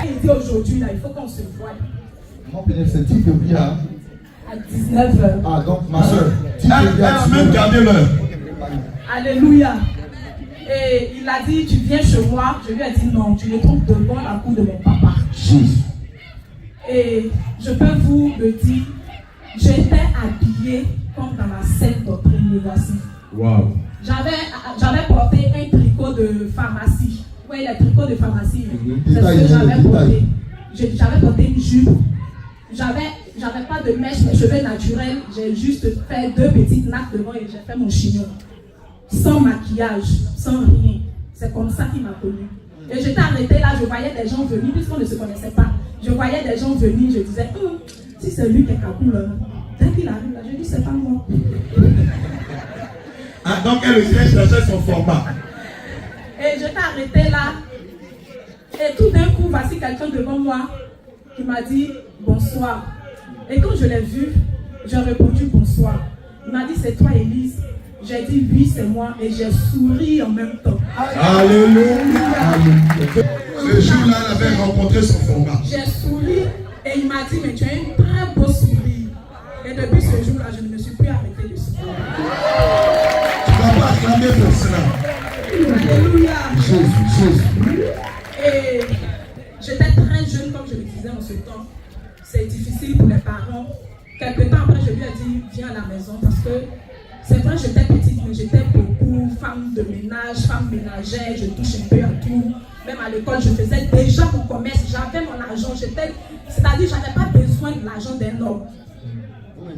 il dit aujourd'hui, là, il faut qu'on se voie. Mon père, c'est 10 février. À 19h. Ah, donc ma soeur, 10 Elle février. a même gardé l'heure. Alléluia. Et il a dit, tu viens chez moi. Je lui ai dit non, tu le trouves devant la cour de mon papa. Et je peux vous le dire, j'étais habillée comme dans la Sainte Doctrine, le voici. Wow. J'avais porté un tricot de pharmacie. Oui, les tricots de pharmacie. C'est ce que j'avais porté. J'avais porté une jupe. J'avais pas de mèche, mes cheveux naturels. J'ai juste fait 2 petites nattes devant et j'ai fait mon chignon. Sans maquillage, sans rien. C'est comme ça qu'il m'a connue. Et j'étais arrêtée là, je voyais des gens venir, puisqu'on ne se connaissait pas. Je voyais des gens venir, je disais, si c'est lui qui est Kapoul, dès qu'il arrive là, je dis, c'est pas moi. Ah, donc elle vient chercher son format. Et j'étais arrêtée là. Et tout d'un coup, voici quelqu'un devant moi qui m'a dit bonsoir. Et quand je l'ai vu, j'ai répondu bonsoir. Il m'a dit, c'est toi, Élise? J'ai dit oui, c'est moi. Et j'ai souri en même temps. Alléluia. Ce jour-là, elle avait rencontré son format. J'ai souri et il m'a dit, mais tu as un très beau sourire. Et depuis ce jour-là, je ne me suis plus arrêtée de sourire. Tu ne vas pas acclamer pour cela. Alléluia. Jésus. Et j'étais très jeune, comme je le disais en ce temps. C'est difficile pour les parents. Quelque temps après, je lui ai dit, viens à la maison parce que c'est vrai, j'étais petite, mais j'étais beaucoup femme de ménage, femme ménagère, je touche un peu à tout. Même à l'école, je faisais déjà mon commerce, j'avais mon argent, c'est-à-dire, j'avais pas besoin de l'argent d'un homme.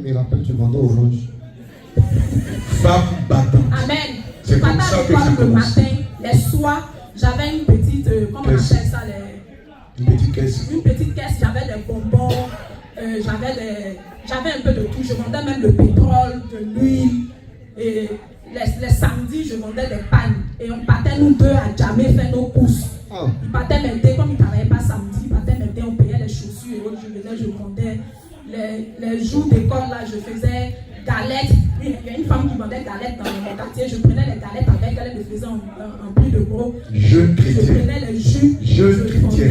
Il me rappelle, tu vendais orange. Femme battante. Amen. C'est Je comme partais ça à que l'école ça le commence. matin, les soirs, j'avais une petite, comment on appelle ça, Une petite caisse. une petite caisse, j'avais des bonbons, j'avais un peu de tout. Je vendais même le pétrole, de l'huile. Et les samedis, je vendais des pannes. Et on partait nous deux à jamais faire nos courses. Ils partaient m'aider, comme ils ne travaillaient pas samedi, ils partaient m'aider, on payait les chaussures et autres. Je vendais. Les jours d'école, là, je faisais galettes. Il y a une femme qui vendait galettes dans mon quartier. Je prenais les galettes avec elle, elle me faisait en plus de gros. Jeune chrétien. Je prenais les jus. Jeune chrétien.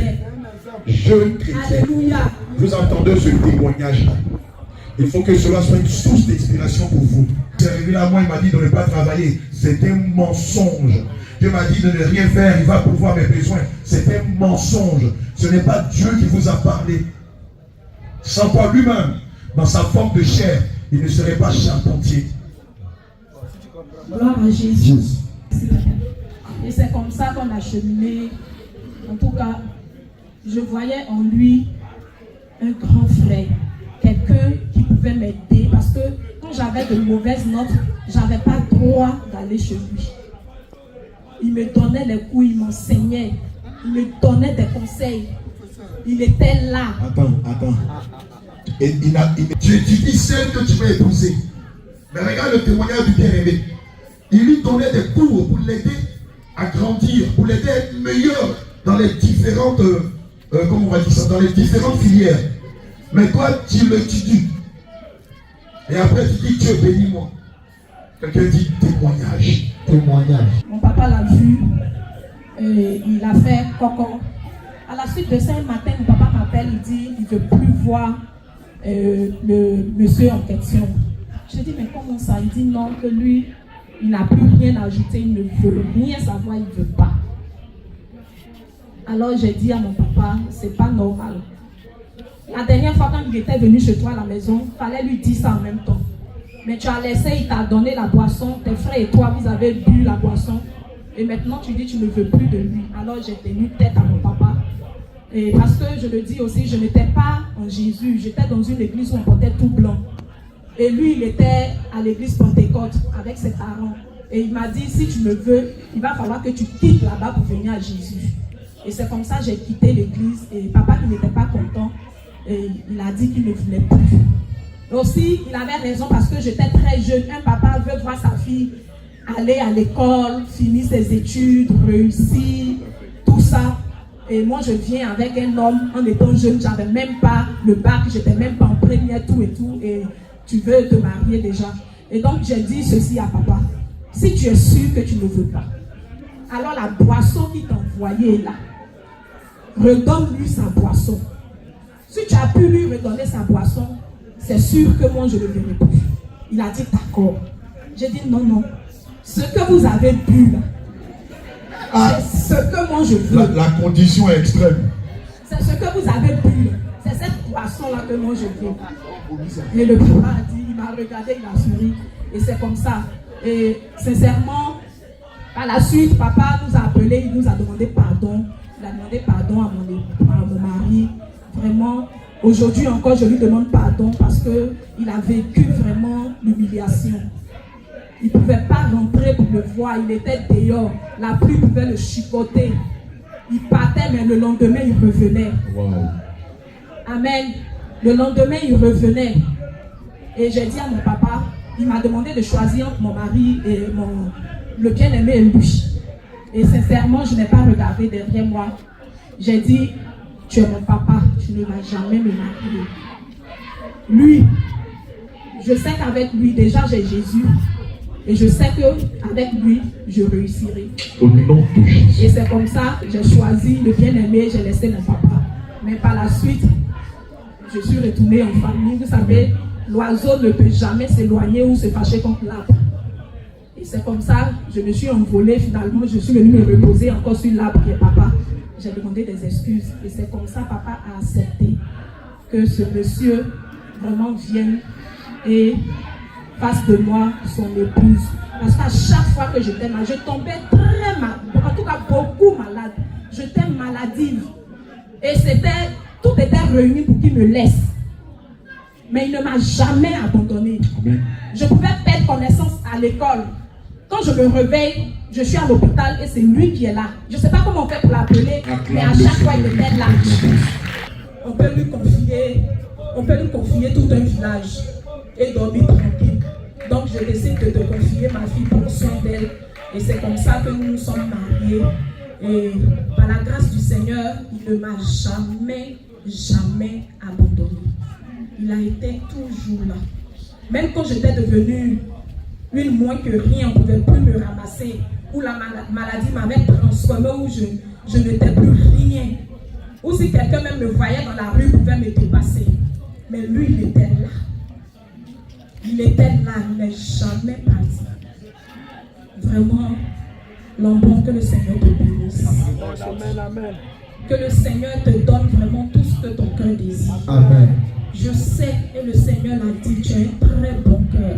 Jeune chrétien. Alléluia. Vous entendez ce témoignage-là? Il faut que cela soit une source d'inspiration pour vous. C'est arrivé là, moi, il m'a dit de ne pas travailler. C'est un mensonge. Dieu m'a dit de ne rien faire, il va pourvoir mes besoins. C'est un mensonge. Ce n'est pas Dieu qui vous a parlé. Sans quoi lui-même, dans sa forme de chair, il ne serait pas charpentier. Gloire à Jésus. Et c'est comme ça qu'on a cheminé. En tout cas, je voyais en lui un grand frère, quelqu'un qui pouvait m'aider parce que quand j'avais de mauvaises notes, j'avais pas le droit d'aller chez lui. Il me donnait les cours, il m'enseignait, il me donnait des conseils. Il était là. Attends. Et tu étudies celle que tu vas épouser. Mais regarde le témoignage du bien-aimé. Il lui donnait des cours pour l'aider à grandir, pour l'aider à être meilleur dans les différentes, comment on va dire ça, dans les différentes filières. Mais toi, tu l'étudies. Et après, tu dis, Dieu bénis-moi. Quelqu'un dit témoignage. Mon papa l'a vu, il a fait coco. À la suite de ça, un matin, mon papa m'appelle, il dit, il ne veut plus voir le monsieur en question. Je dis, mais comment ça? Il dit non, que lui, il n'a plus rien à ajouter, il ne veut rien savoir, il ne veut pas. Alors j'ai dit à mon papa, c'est pas normal. La dernière fois quand il était venu chez toi à la maison, il fallait lui dire ça en même temps. Mais tu as laissé, il t'a donné la boisson, tes frères et toi, vous avez bu la boisson. Et maintenant tu dis tu ne veux plus de lui. Alors j'ai tenu tête à mon papa. Et parce que je le dis aussi, je n'étais pas en Jésus, j'étais dans une église où on portait tout blanc. Et lui, il était à l'église Pentecôte avec ses parents. Et il m'a dit, si tu me veux, il va falloir que tu quittes là-bas pour venir à Jésus. Et c'est comme ça que j'ai quitté l'église. Et papa qui n'était pas content, et il a dit qu'il ne voulait plus. Et aussi, il avait raison parce que j'étais très jeune. Un papa veut voir sa fille aller à l'école, finir ses études, réussir, tout ça. Et moi, je viens avec un homme en étant jeune. J'avais même pas le bac, j'étais même pas en première, tout et tout. Et tu veux te marier déjà. Et donc, j'ai dit ceci à papa. Si tu es sûr que tu ne veux pas, alors la boisson qu'il t'a envoyée est là. Redonne-lui sa boisson. Si tu as pu lui redonner sa boisson, c'est sûr que moi, je ne le verrai plus. Il a dit d'accord. J'ai dit non. Ce que vous avez bu là, c'est ce que moi je veux. La condition est extrême. C'est ce que vous avez bu. C'est cette boisson-là que moi je veux. Et le papa a dit, il m'a regardé, il a souri. Et c'est comme ça. Et sincèrement, par la suite, papa nous a appelé, il nous a demandé pardon. Il a demandé pardon à mon mari. Vraiment, aujourd'hui encore, je lui demande pardon parce qu'il a vécu vraiment l'humiliation. Il ne pouvait pas rentrer pour le voir, il était dehors. La pluie pouvait le chicoter. Il partait, mais le lendemain, il revenait. Wow. Amen. Le lendemain, il revenait. Et j'ai dit à mon papa, il m'a demandé de choisir entre mon mari et le bien-aimé et lui. Et sincèrement, je n'ai pas regardé derrière moi. J'ai dit, tu es mon papa, tu ne vas jamais me marier. Lui, je sais qu'avec lui, déjà j'ai Jésus. Et je sais qu'avec lui, je réussirai. Au nom de Jésus. Et c'est comme ça que j'ai choisi le bien-aimé, j'ai laissé mon papa. Mais par la suite, je suis retournée en famille. Vous savez, l'oiseau ne peut jamais s'éloigner ou se fâcher contre l'arbre. Et c'est comme ça que je me suis envolée. Finalement, je suis venue me reposer encore sur l'arbre qui est papa. J'ai demandé des excuses. Et c'est comme ça que papa a accepté que ce monsieur vraiment vienne et fasse de moi son épouse. Parce qu'à chaque fois que j'étais malade, je tombais très malade, en tout cas beaucoup malade. J'étais maladive. Et tout était réuni pour qu'il me laisse. Mais il ne m'a jamais abandonné. Amen. Je pouvais perdre connaissance à l'école. Quand je me réveille, je suis à l'hôpital et c'est lui qui est là. Je ne sais pas comment on fait pour l'appeler, mais à chaque fois il était là. On peut lui confier tout un village et dormir tranquille. Donc je décide de confier ma fille pour soin d'elle. Et c'est comme ça que nous nous sommes mariés. Et par la grâce du Seigneur, il ne m'a jamais abandonné. Il a été toujours là. Même quand j'étais devenue une moins que rien, on ne pouvait plus me ramasser. Ou la maladie m'avait transformée, où je n'étais plus rien. Ou si quelqu'un même me voyait dans la rue, pouvait me dépasser. Mais lui, il était là. Il était là, il n'est jamais parti. Vraiment, l'embon, que le Seigneur te bénisse. Amen, amen. Que le Seigneur te donne vraiment tout ce que ton cœur désire. Amen. Je sais, et le Seigneur l'a dit, tu as un très bon cœur.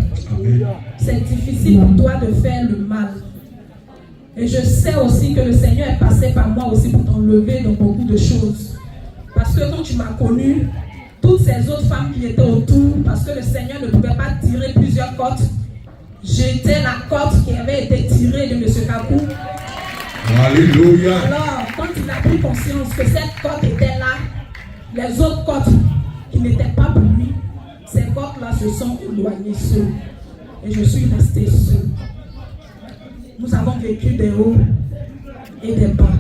C'est difficile pour toi de faire le mal. Et je sais aussi que le Seigneur est passé par moi aussi pour t'enlever dans beaucoup de choses. Parce que quand tu m'as connu, toutes ces autres femmes qui étaient autour, parce que le Seigneur ne pouvait pas tirer plusieurs côtes, j'étais la côte qui avait été tirée de M. Kakou. Alléluia. Alors, quand il a pris conscience que cette côte était là, les autres côtes qui n'étaient pas pour lui, ces côtes-là se sont éloignées seules. Et je suis restée seule. Nous avons vécu des hauts et des bas.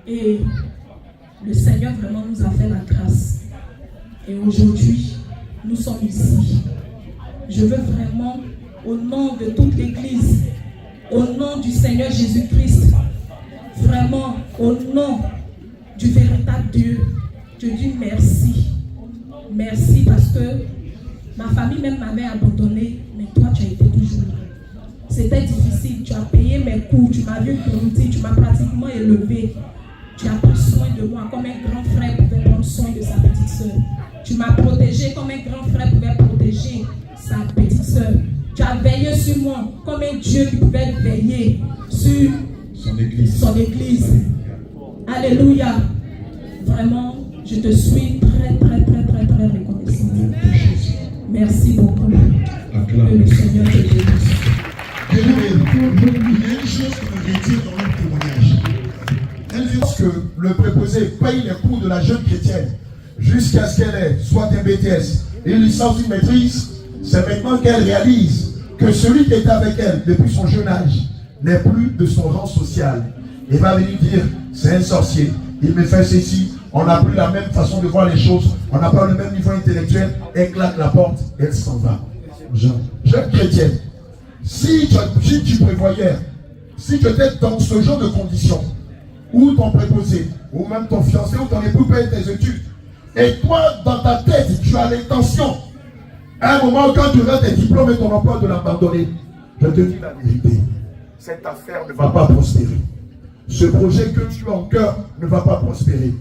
Et le Seigneur vraiment nous a fait la grâce. Et aujourd'hui, nous sommes ici. Je veux vraiment, au nom de toute l'Église, au nom du Seigneur Jésus-Christ, vraiment, au nom du véritable Dieu, je dis merci. Merci parce que ma famille même m'avait abandonné, mais toi tu as été toujours là. C'était difficile, tu as payé mes coûts, tu m'as vu grandir, tu m'as pratiquement élevé. Tu as pris soin de moi comme un grand frère pouvait prendre soin de sa petite soeur. Tu m'as protégé comme un grand frère pouvait protéger sa petite soeur. Tu as veillé sur moi comme un Dieu qui pouvait veiller sur son église. Alléluia. Vraiment, je te suis très reconnaissante. Merci beaucoup. Que le Seigneur te bénisse. Il y a une chose que je retire dans notre témoignage. Elle dit que le préposé paye les coûts de la jeune chrétienne jusqu'à ce qu'elle ait soit un BTS et une licence, une maîtrise. C'est maintenant qu'elle réalise que celui qui était avec elle depuis son jeune âge n'est plus de son rang social. Il va venir dire, c'est un sorcier, il me fait ceci, on n'a plus la même façon de voir les choses, on n'a pas le même niveau intellectuel, elle claque la porte, elle s'en va. Jeune chrétienne, si tu prévoyais, si tu étais dans ce genre de conditions, ou ton préposé, ou même ton fiancé, ou ton époux paye tes études, et toi, dans ta tête, tu as l'intention, à un moment, quand tu auras tes diplômes et ton emploi, de l'abandonner, je te dis la vérité, cette affaire ne va pas prospérer. Ce projet que tu as en cœur ne va pas prospérer.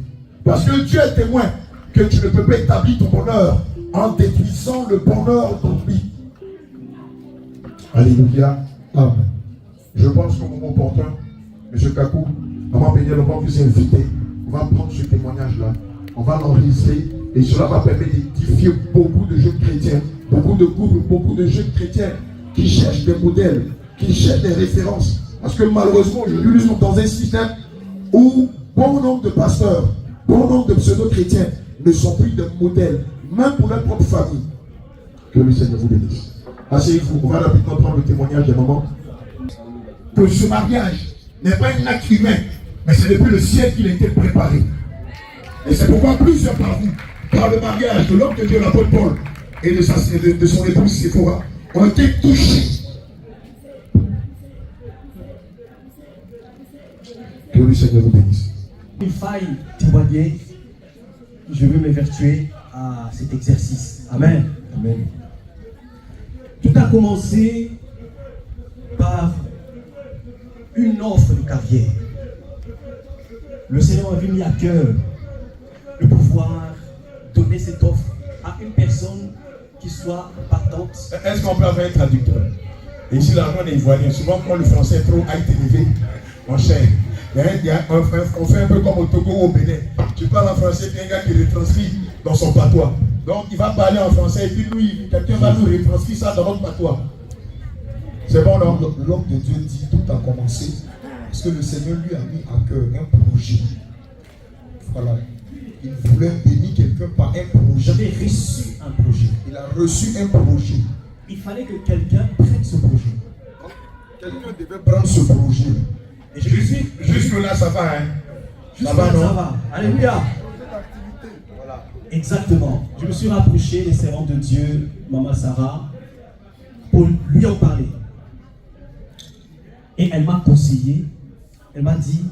Parce que Dieu est témoin que tu ne peux pas établir ton bonheur en détruisant le bonheur d'autrui. Alléluia. Amen. Je pense qu'au moment opportun, M. Kakou, Maman Péniel, on va vous inviter. On va prendre ce témoignage-là. On va l'enregistrer. Et cela va permettre d'édifier beaucoup de jeunes chrétiens, beaucoup de couples, beaucoup de jeunes chrétiens qui cherchent des modèles, qui cherchent des références. Parce que malheureusement, aujourd'hui, nous sommes dans un système où bon nombre de pasteurs, bon nombre de pseudo-chrétiens ne sont plus des modèles, même pour leur propre famille. Que le Seigneur vous bénisse. Asseyez-vous, on va rapidement prendre le témoignage des mamans. Que ce mariage n'est pas un acte humain, mais c'est depuis le ciel qu'il a été préparé. Et c'est pourquoi plusieurs par vous, par le mariage de l'homme de Dieu, l'apôtre Paul, et de son épouse Séphora, ont été touchés. Que le Seigneur vous bénisse. Il faille témoigner, je veux m'évertuer à cet exercice. Amen. Amen. Tout a commencé par une offre de caviar. Le Seigneur m'avait mis à cœur de pouvoir donner cette offre à une personne qui soit partante. Est-ce qu'on peut avoir un traducteur? Et ici, l'argent des Ivoiriens, souvent quand le français est trop high élevé, on cherche. On fait un peu comme au Togo ou au Bénin. Tu parles en français, puis un gars qui retranscrit dans son patois. Donc il va parler en français, et puis lui, quelqu'un va nous retranscrire ça dans notre patois. C'est bon, non? L'homme de Dieu dit tout a commencé parce que le Seigneur lui a mis à cœur un projet. Voilà. Il voulait bénir quelqu'un par un projet. J'avais reçu un projet. Il a reçu un projet. Il fallait que quelqu'un prenne ce projet. Quelqu'un devait prendre ce projet. Et je me suis... Jusque-là, ça va, hein? Ça va, non? Ça va. Alléluia. Voilà. Exactement. Je me suis rapproché des servantes de Dieu, Maman Sarah, pour lui en parler. Et elle m'a conseillé, elle m'a dit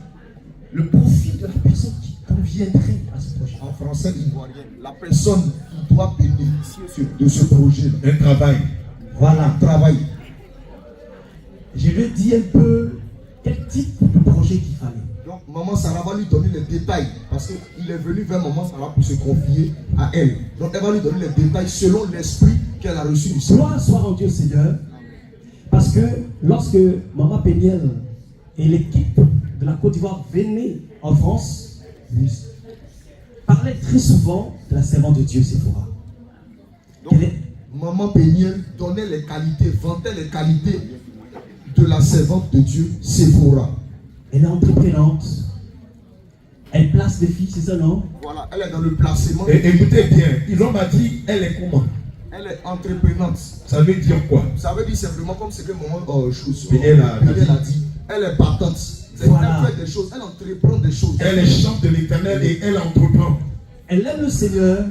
le profil de la personne qui conviendrait à ce projet. En français ivoirien, la personne qui doit bénéficier de ce projet. Un travail. Voilà. Un travail. Je lui ai dit un peu quel type de projet qu'il fallait. Donc maman Sarah va lui donner les détails parce qu'il est venu vers maman Sarah pour se confier à elle. Donc elle va lui donner les détails selon l'esprit qu'elle a reçu du Seigneur. Gloire soit rendue au Seigneur. Parce que lorsque Maman Péniel et l'équipe de la Côte d'Ivoire venaient en France, parlaient très souvent de la servante de Dieu, Séphora. Donc, Maman Péniel donnait les qualités, vantait les qualités de la servante de Dieu, Séphora. Elle est entreprenante. Elle place des filles, c'est ça, non? Voilà, elle est dans le placement. Et écoutez bien, l'homme a dit, elle est comment? Elle est entreprenante. Ça veut dire quoi? Ça veut dire simplement comme ce que Maman Péniel a dit. Elle est partante. Voilà. Elle fait des choses, elle entreprend des choses. Elle est chante de l'Éternel et elle entreprend. Elle aime le Seigneur,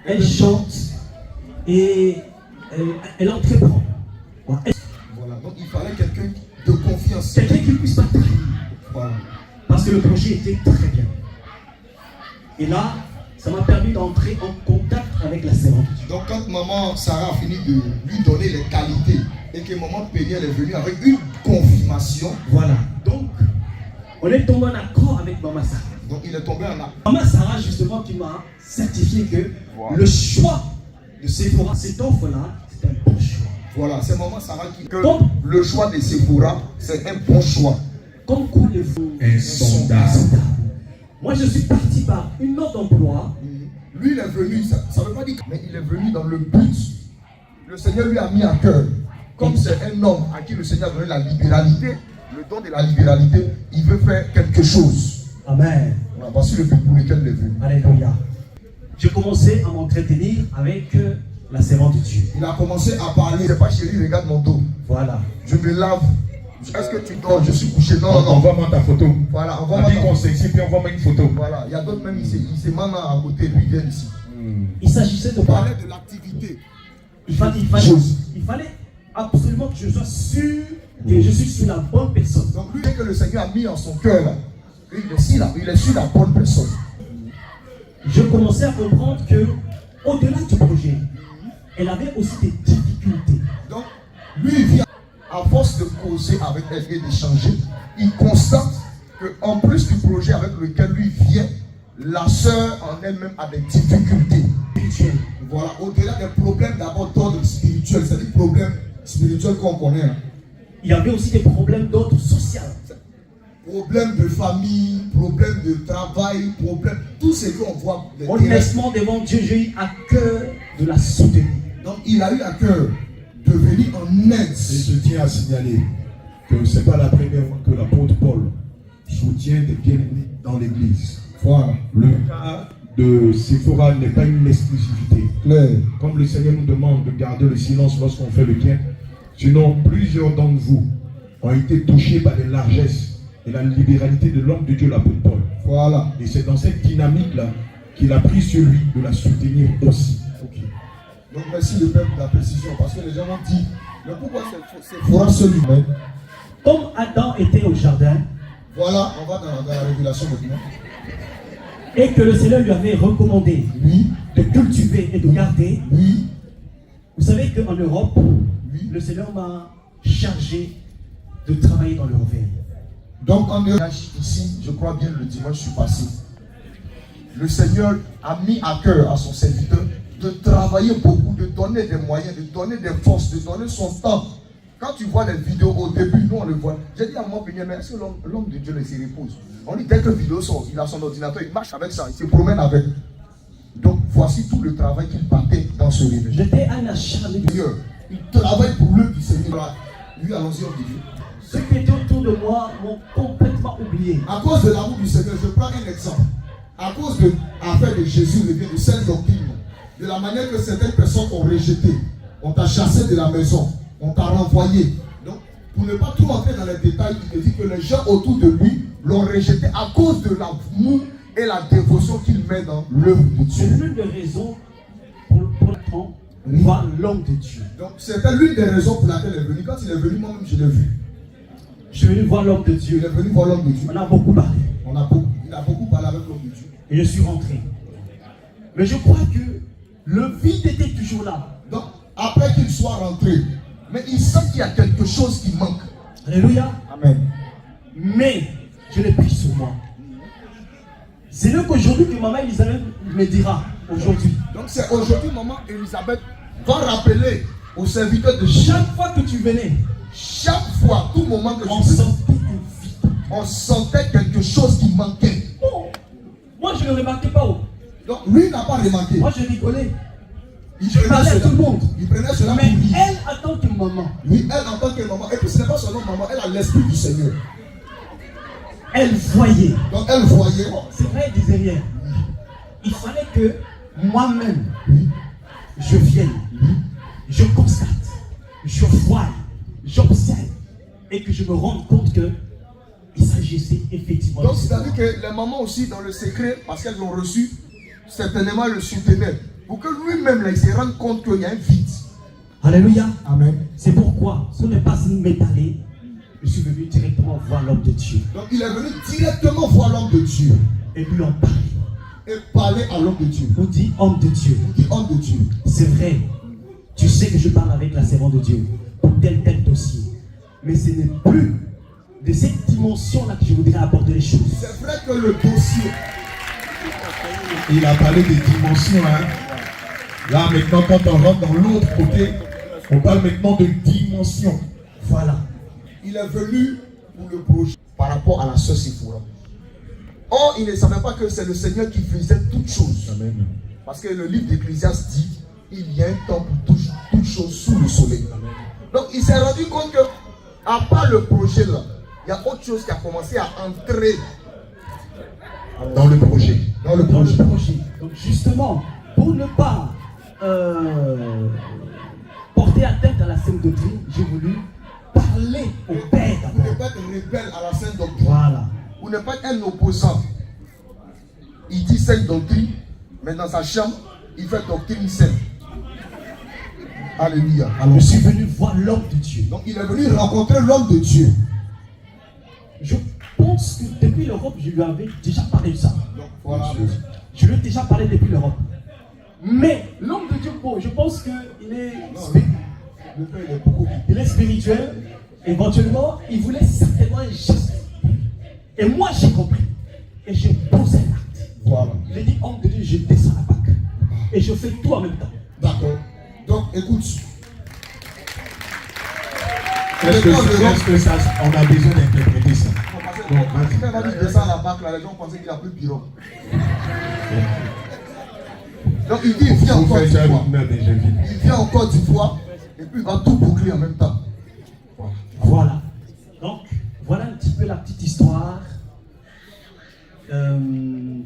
elle chante et elle entreprend. Voilà. Voilà, donc il fallait quelqu'un de confiance. Quelqu'un qui ne puisse pas trahir. Voilà. Parce que le projet était très bien. Et là, ça m'a permis d'entrer en contact avec la servante. Donc quand maman Sarah a fini de lui donner les qualités et que maman Péniel est venue avec une confirmation. Voilà. Donc, on est tombé en accord avec maman Sarah. Donc il est tombé en accord. Maman Sarah, justement, qui m'a certifié que le choix de Séphora, cet offre-là, c'est un bon choix. Voilà, c'est maman Sarah qui dit que Donc, le choix de Séphora, c'est un bon choix. Comme quoi les vous Insondable. Moi, je suis parti par une offre d'emploi. Lui, il est venu, ça ne veut pas dire, mais il est venu dans le but. Le Seigneur lui a mis à cœur. Comme c'est un homme à qui le Seigneur a donné la libéralité, le don de la libéralité, il veut faire quelque chose. Amen. Voilà, voici le but pour lequel il est venu. Alléluia. J'ai commencé à m'entretenir avec la servante de Dieu. Il a commencé à parler. C'est pas chérie, regarde mon dos. Voilà. Je me lave. Est-ce que tu dors? Je suis couché. Non, non. Envoie-moi ta photo. Voilà, On dit qu'on sexy, puis envoie-moi une photo. Voilà, il y a d'autres même, il s'est maman à côté, lui, il vient ici. Il s'agissait de On quoi? parlait de l'activité. Il fallait absolument que je sois sûr que je suis sur la bonne personne. Donc lui, dès que le Seigneur a mis en son cœur, là, il est sur la bonne personne. Je commençais à comprendre que, au-delà du projet, elle avait aussi des difficultés. Donc, lui, il vient, à force de causer avec elle et d'échanger, il constate qu'en plus du projet avec lequel lui vient, la sœur en elle-même a des difficultés spirituelles. Voilà, au-delà des problèmes d'abord d'ordre spirituel, c'est des problèmes spirituels qu'on connaît. Hein. Il y avait aussi des problèmes d'ordre social. Problèmes de famille, problèmes de travail, problèmes, tout ce qu'on voit. Honnêtement, devant Dieu, j'ai eu à cœur de la soutenir. Donc, il a eu à cœur de venir en aide. Et je tiens à signaler que ce n'est pas la première fois que l'apôtre Paul soutient des bien-aimés dans l'église. Voilà. Le cas de Séphora n'est pas une exclusivité. Claire. Comme le Seigneur nous demande de garder le silence lorsqu'on fait le bien, sinon plusieurs d'entre vous ont été touchés par les largesses et la libéralité de l'homme de Dieu, l'apôtre Paul. Voilà. Et c'est dans cette dynamique-là qu'il a pris sur lui de la soutenir aussi. Okay. Donc merci le peuple de la précision, parce que les gens ont dit, mais pourquoi c'est Séphora celui-là? Comme Adam était au jardin, voilà, on va dans la révélation maintenant. Et que le Seigneur lui avait recommandé de cultiver et de garder. Oui. Vous savez qu'en Europe, le Seigneur m'a chargé de travailler dans le réveil. Donc en Europe, ici, je crois bien le dimanche, je suis passé. Le Seigneur a mis à cœur à son serviteur de travailler beaucoup, de donner des moyens, de donner des forces, de donner son temps. Quand tu vois les vidéos au début, nous on le voit. J'ai dit à mon opinion, mais est-ce que l'homme de Dieu ne se repose? On dit dès que la vidéo sort, il a son ordinateur, il marche avec ça, il se promène avec. Donc voici tout le travail qu'il partait dans ce réveil. J'étais un acharné de Dieu. Il travaille pour l'œuvre du Seigneur. Lui, allons-y, on dit. Ceux qui étaient autour de moi m'ont complètement oublié. À cause de l'amour du Seigneur, je prends un exemple. À cause de l'affaire de Jésus, de celle doctrine, de la manière que certaines personnes ont rejeté, on t'a chassé de la maison, on t'a renvoyé. Donc, pour ne pas tout rentrer dans les détails, il te dit que les gens autour de lui l'ont rejeté à cause de l'amour et la dévotion qu'il met dans l'œuvre de Dieu. C'est l'une des raisons pour voir l'homme de Dieu. Donc, c'était l'une des raisons pour laquelle il est venu. Quand il est venu, moi-même, je l'ai vu. Je suis venu voir l'homme de Dieu. Il est venu voir l'homme de Dieu. On a beaucoup parlé. Il a beaucoup parlé avec l'homme de Dieu. Et je suis rentré. Mais je crois que le vide était toujours là. Donc, après qu'il soit rentré, mais il sent qu'il y a quelque chose qui manque. Alléluia. Amen. Mais je l'ai pris sur moi. C'est là qu'aujourd'hui que maman Elisabeth me dira, aujourd'hui. Donc c'est aujourd'hui, maman Elisabeth va rappeler aux serviteurs de Chaque fois que tu venais, chaque fois, tout moment que on tu venais, sentait un vide. on sentait quelque chose qui manquait. Oh, moi je ne le remarquais pas. Oh. Donc lui n'a pas remarqué. Moi je rigolais. Il Je parlais à tout le monde. Il prenait cela Mais pour lui. elle, en tant que maman, Oui, elle en tant que maman. Et puis ce n'est pas seulement maman, elle a l'esprit du Seigneur. elle voyait. Donc elle voyait. Bon, c'est vrai, elle disait rien. Il fallait que moi-même, je vienne, je constate, je voie, j'observe et que je me rende compte que il s'agissait effectivement. Donc c'est-à-dire que les mamans aussi dans le secret, parce qu'elles l'ont reçu, certainement le soutenaient. Pour que lui-même là, il se rende compte qu'il y a un vide. Alléluia. Amen. C'est pourquoi, ce n'est pas m'étaler, je suis venu directement voir l'homme de Dieu. Donc il est venu directement voir l'homme de Dieu. Et lui en parler. Et parler à l'homme de Dieu. On dit homme de Dieu. On dit homme de Dieu. C'est vrai. Tu sais que je parle avec la servante de Dieu pour tel dossier. Mais ce n'est plus de cette dimension-là que je voudrais aborder les choses. C'est vrai que le dossier. Il a parlé des dimensions. Hein. Là, maintenant, quand on rentre dans l'autre côté, on parle maintenant de dimension. Voilà. Il est venu pour le projet par rapport à la sœur Séphora. Or, il ne savait pas que c'est le Seigneur qui faisait toutes choses. Amen. Parce que le livre d'Ecclésiaste dit il y a un temps pour toutes choses sous le soleil. Amen. Donc, il s'est rendu compte que, à part le projet là, il y a autre chose qui a commencé à entrer dans le projet. Dans le Dans projet. le projet. Donc, justement, pour ne pas porter atteinte à la sainte doctrine, j'ai voulu parler au Père Pour ne d'abord. pas être rebelle à la sainte doctrine. Voilà. Pour ne pas être un opposant. Il dit sainte doctrine, mais dans sa chambre, il fait doctrine sainte. Alléluia. Alors, je suis venu voir l'homme de Dieu. Donc il est venu rencontrer l'homme de Dieu. Je pense que depuis l'Europe, je lui avais déjà parlé de ça. Donc voilà. Je lui ai déjà parlé depuis l'Europe. Mais l'homme de Dieu, bon, je pense qu'il est, Le père il est beaucoup. il est spirituel. Éventuellement, il voulait certainement un geste. Et moi, j'ai compris. Et j'ai posé un acte. Voilà. J'ai dit, homme de Dieu, je descends la PAC. Et je fais tout en même temps. D'accord. Donc écoute. Est-ce que ça, on a besoin d'interpréter ça? Quand il va lui descendre la bac, là, les gens pensaient qu'il a plus de bureau. Donc il dit, il vient Vous encore faites du ça fois. avec Nadia David. Il vient encore du fois. Et puis il va tout boucler en même temps. Voilà. Donc, voilà un petit peu la petite histoire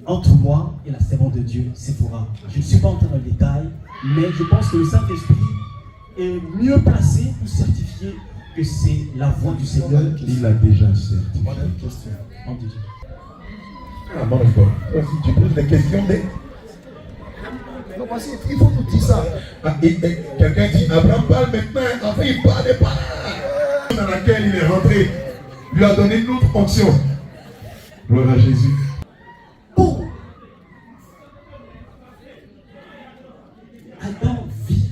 entre moi et la servante de Dieu, Séphora. Je ne suis pas entré dans le détail, mais je pense que le Saint-Esprit est mieux placé pour certifier que c'est la voix du Seigneur qui Il a déjà certifié. On a une question. en Dieu. Ah, bon, d'accord. Si tu poses des questions, mais... Non, parce qu'il faut tout dire ça. Ah, et quelqu'un dit, Abraham parle maintenant, enfin il parlait pas. Dans laquelle il est rentré, lui a donné une autre fonction. Gloire à Jésus. Pour Adam vit.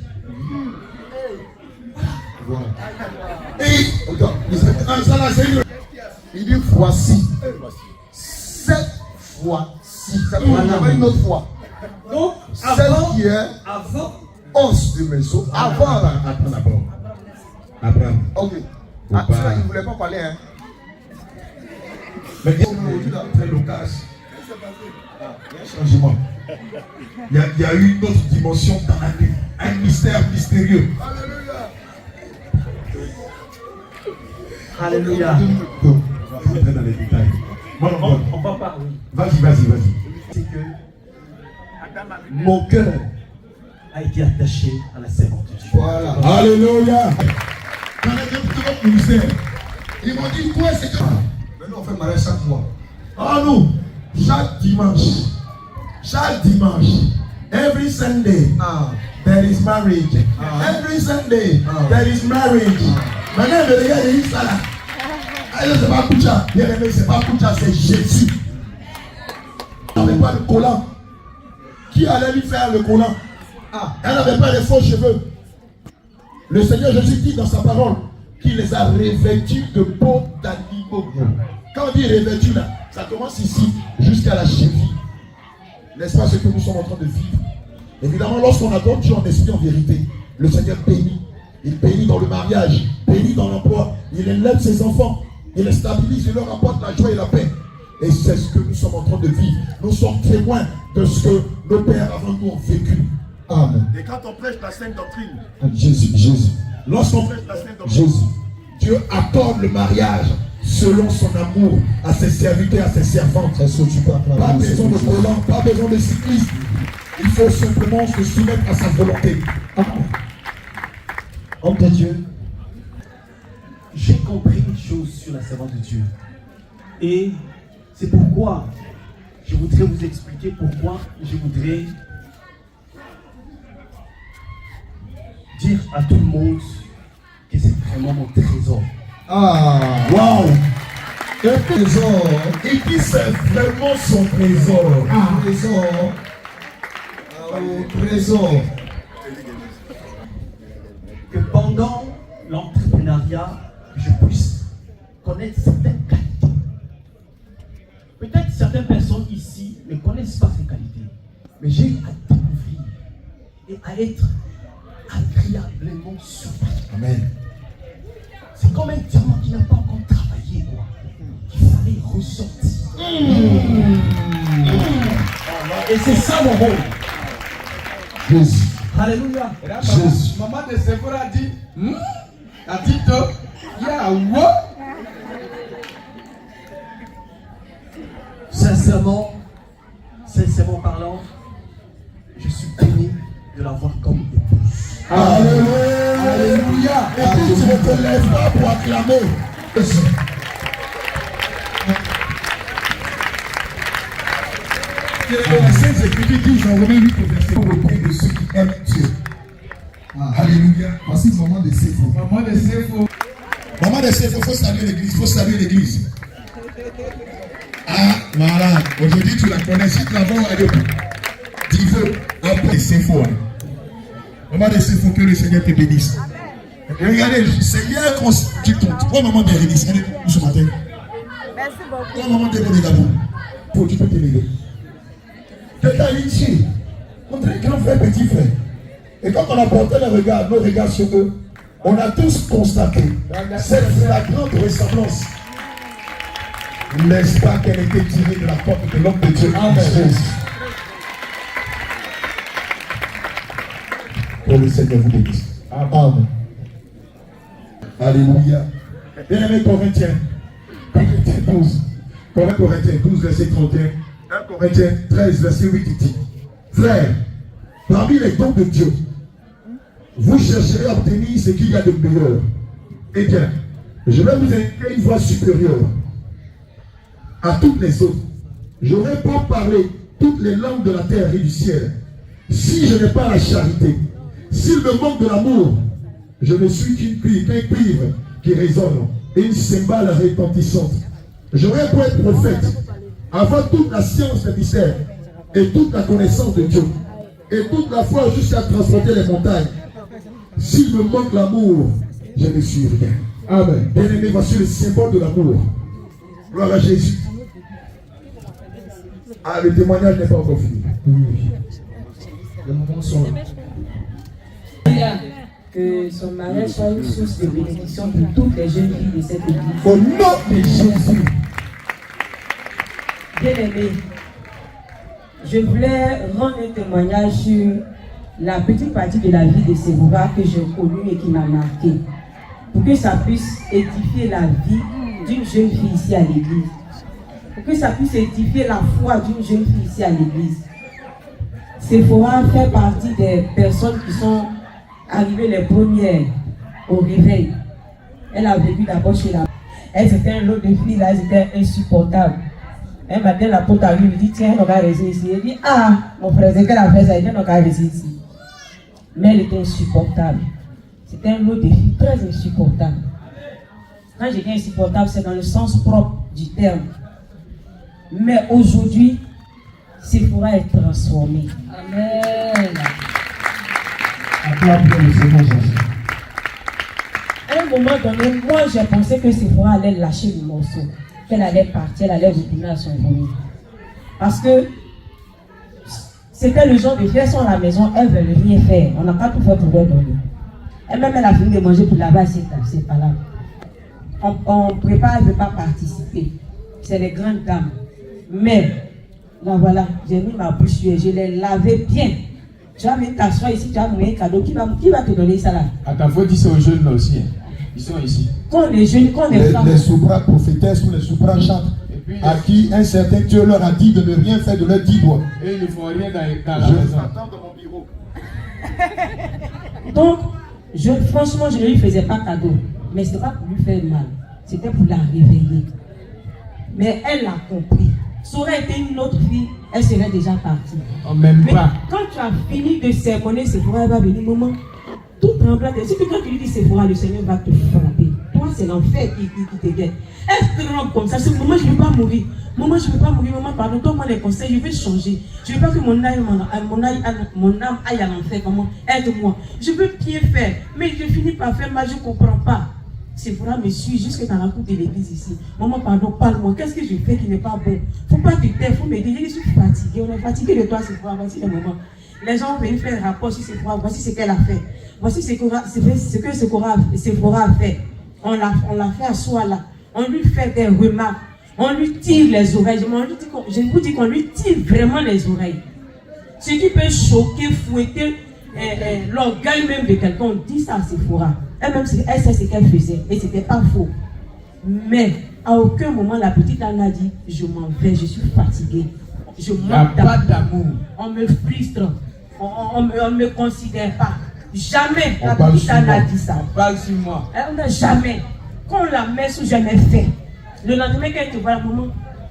Voilà. Et, Regarde, ça là, c'est une... il dit voici. Cette fois-ci. Ça veut dire qu'il y avait une autre fois. Donc, Celle avant, qui est os de mes os. Avant là. Attends d'abord. Abraham. Ok. Faut Ah, pas- celui-là, il ne voulait pas parler, hein. Mais il y a très local. Il y a un changement. Il y a eu une autre dimension dans la vie. Un mystère mystérieux. Alléluia. Donc, on va rentrer dans les détails. Bon, bon. On va parler. Vas-y. C'est que mon cœur a été attaché à la servante de Dieu. Voilà. Alléluia. Dans le ministère, ils m'ont dit quoi c'est que. Maintenant, on fait mariage chaque mois. Ah nous, chaque dimanche, every Sunday, there is marriage. Every Sunday, there is marriage. Maintenant, le gars il dit ça là. C'est pas Koucha, bien aimé, c'est pas Koucha, c'est Jésus. Elle n'avait pas de collant. Qui allait lui faire le collant? Elle n'avait pas de faux cheveux. Le Seigneur Jésus dit dans sa parole qu'il les a revêtus de peau d'animaux. Quand on dit revêtu là, ça commence ici jusqu'à la cheville. N'est-ce pas ce que nous sommes en train de vivre? Évidemment, lorsqu'on adore Dieu en esprit, en vérité, le Seigneur bénit. Il bénit dans le mariage, bénit dans l'emploi. Il élève ses enfants, il les stabilise, il leur apporte la joie et la paix. Et c'est ce que nous sommes en train de vivre. Nous sommes témoins de ce que nos pères avant nous ont vécu. Amen. Et quand on prêche la sainte doctrine, Jésus. lorsqu'on prêche la sainte doctrine, Jésus. Dieu accorde le mariage selon son amour à ses serviteurs, à ses servantes. Est-ce que tu peux acclamer Pas le besoin de Seigneur? volant, pas besoin de cyclisme. Il faut simplement se soumettre à sa volonté. Amen. Homme de Dieu, j'ai compris une chose sur la servante de Dieu. Et c'est pourquoi je voudrais vous expliquer pourquoi je voudrais dire à tout le monde que c'est vraiment mon trésor. Ah, Waouh! un trésor. Il dit c'est vraiment son trésor. Un trésor. Un trésor. Que pendant l'entrepreneuriat, je puisse connaître certaines qualités. Peut-être certaines personnes ici ne connaissent pas ces qualités, mais j'ai eu à découvrir et à être agréablement surpris. Amen. C'est comme un diamant qui n'a pas encore travaillé, quoi. Qu'il fallait ressortir. Et c'est ça mon rôle. Jésus. Alléluia. Jésus. Maman de Sephora dit, a dit, ya wo. Sincèrement parlant, je suis béni de l'avoir comme épouse. Alléluia. Alléluia. Et puis tu ne te lèves pas pour acclamer. La Sainte Écriture dit dans Romains 8 verset pour le prix de ceux qui aiment Dieu. Alléluia. Voici maman de Séphora. Maman de Sephora. Maman de Séphora, il faut saluer l'église, il faut saluer l'église. Ah, voilà. Aujourd'hui, tu la connais. Si tu la vois à l'époque, tu veux un peu de Séphora. Maman de Séphora, que le Seigneur te bénisse. Et regardez, c'est hier qu'on tu comptes. Toi, maman de l'église, elle est où ce matin? Merci beaucoup. Toi, maman de l'église, pour tu peux t'aider. Quelqu'un ici, contre les grands frères, petits frères. Et quand on a porté nos regards sur eux, on a tous constaté cette flagrante ressemblance. N'est-ce pas qu'elle était tirée de la porte de l'homme de Dieu? Amen. Que le Seigneur vous bénisse. Amen. Alléluia. Bien-aimé Corinthiens, Corinthiens 12. Corinthiens 12, verset 31. 1 Corinthiens 13, verset 8, il dit: Frères, parmi les dons de Dieu, vous chercherez à obtenir ce qu'il y a de meilleur. Eh bien, je vais vous indiquer une voie supérieure à toutes les autres. J'aurais beau parler toutes les langues de la terre et du ciel. Si je n'ai pas la charité, s'il me manque de l'amour, je ne suis qu'un cuivre qui résonne et une cymbale retentissante. J'aurais beau être prophète, avoir toute la science des mystères et toute la connaissance de Dieu et toute la foi jusqu'à transporter les montagnes. S'il me manque l'amour, je ne suis rien. Amen. Bien-aimé, voici le symbole de l'amour. Gloire à Jésus. Ah, le témoignage n'est pas encore fini. Oui. Les moments sont là. Que son mariage soit une source de bénédiction pour toutes les jeunes filles de cette église. Au nom de Jésus. Bien-aimé, je voulais rendre un témoignage sur la petite partie de la vie de Sephora que j'ai connue et qui m'a marqué, pour que ça puisse édifier la vie d'une jeune fille ici à l'église, pour que ça puisse édifier la foi d'une jeune fille ici à l'église. Sephora fait partie des personnes qui sont arrivées les premières au réveil. Elle a vécu d'abord chez la... Elle, c'était un lot de filles là, c'était insupportable. Un matin, la pote arrive, il dit, tiens, on va rester ici. Elle dit, ah, mon frère, c'est qu'elle a fait ça, il dit, on va rester ici. Mais elle était insupportable. C'était un lot de filles très insupportable. Quand je dis insupportable, c'est dans le sens propre du terme. Mais aujourd'hui, Sephora est transformée. Amen. Acclame le Seigneur Jésus. À un moment donné, moi, j'ai pensé que Sephora allait lâcher le morceau. qu'elle allait partir, elle allait retourner à son foyer. Parce que c'était le genre de filles, elles sont à la maison, elles veulent rien faire. On n'a pas tout fait pour leur donner. Elle-même, elle a fini de manger pour là-bas, c'est pas là. On prépare, elle ne veut pas participer. C'est les grandes dames. Mais, là voilà, j'ai mis ma bouche sur elle, je l'ai lavé bien. Tu vas venir t'asseoir ici, tu vas me donner un cadeau. Qui va te donner ça là? Attends, faut dire ça aux jeunes là aussi. Ils sont ici. Quand on est jeunes, quand on est femmes. Les soubras prophétesses ou les soubras chantent, à qui un certain Dieu leur a dit de ne rien faire de leurs 10 doigts. Et ils ne font rien dans la maison. Dans mon bureau. Donc, franchement, je ne lui faisais pas cadeau. Mais ce n'était pas pour lui faire mal. C'était pour la réveiller. Mais elle a compris. Ça aurait été une autre fille, elle serait déjà partie. Oh, même Mais pas. quand tu as fini de sermonner Sephora, elle va venir, maman, tout tremblant. Si quand tu lui dis Sephora, le Seigneur va te frapper. Toi, c'est l'enfer qui te guette. Elle tremble comme ça. C'est maman, je ne veux pas mourir. Maman, je ne veux pas mourir. Maman, pardon, donne-moi les conseils, je vais changer. Je ne veux pas que mon âme aille à l'enfer. Comment? Aide-moi. Je veux bien faire, mais je finis par faire mal, je ne comprends pas. Sephora me suit jusque dans la cour de l'église ici. Maman, pardon, parle-moi. Qu'est-ce que je fais qui n'est pas bon? Il ne faut pas te taire, il faut m'aider. Je suis fatiguée. On est fatigué de toi, Sephora. Voici le moment. Les gens viennent faire un rapport sur Sephora. Voici ce qu'elle a fait. Voici ce que Sephora a fait. On l'a fait à soi là. On lui fait des remarques. On lui tire les oreilles. Je vous dis qu'on lui tire vraiment les oreilles. Ce qui peut choquer, fouetter l'orgueil même de quelqu'un. On dit ça à Sephora. Elle-même, elle sait ce qu'elle faisait. Et ce n'était pas faux. Mais à aucun moment, la petite Anne a dit, je m'en vais, je suis fatiguée. Je manque d'amour. On me frustre. On ne me considère pas. Jamais la petite Anne a dit ça. On parle sur moi. On n'a jamais. Quand on la met sous jamais fait. Le lendemain, quand elle te voit, la maman,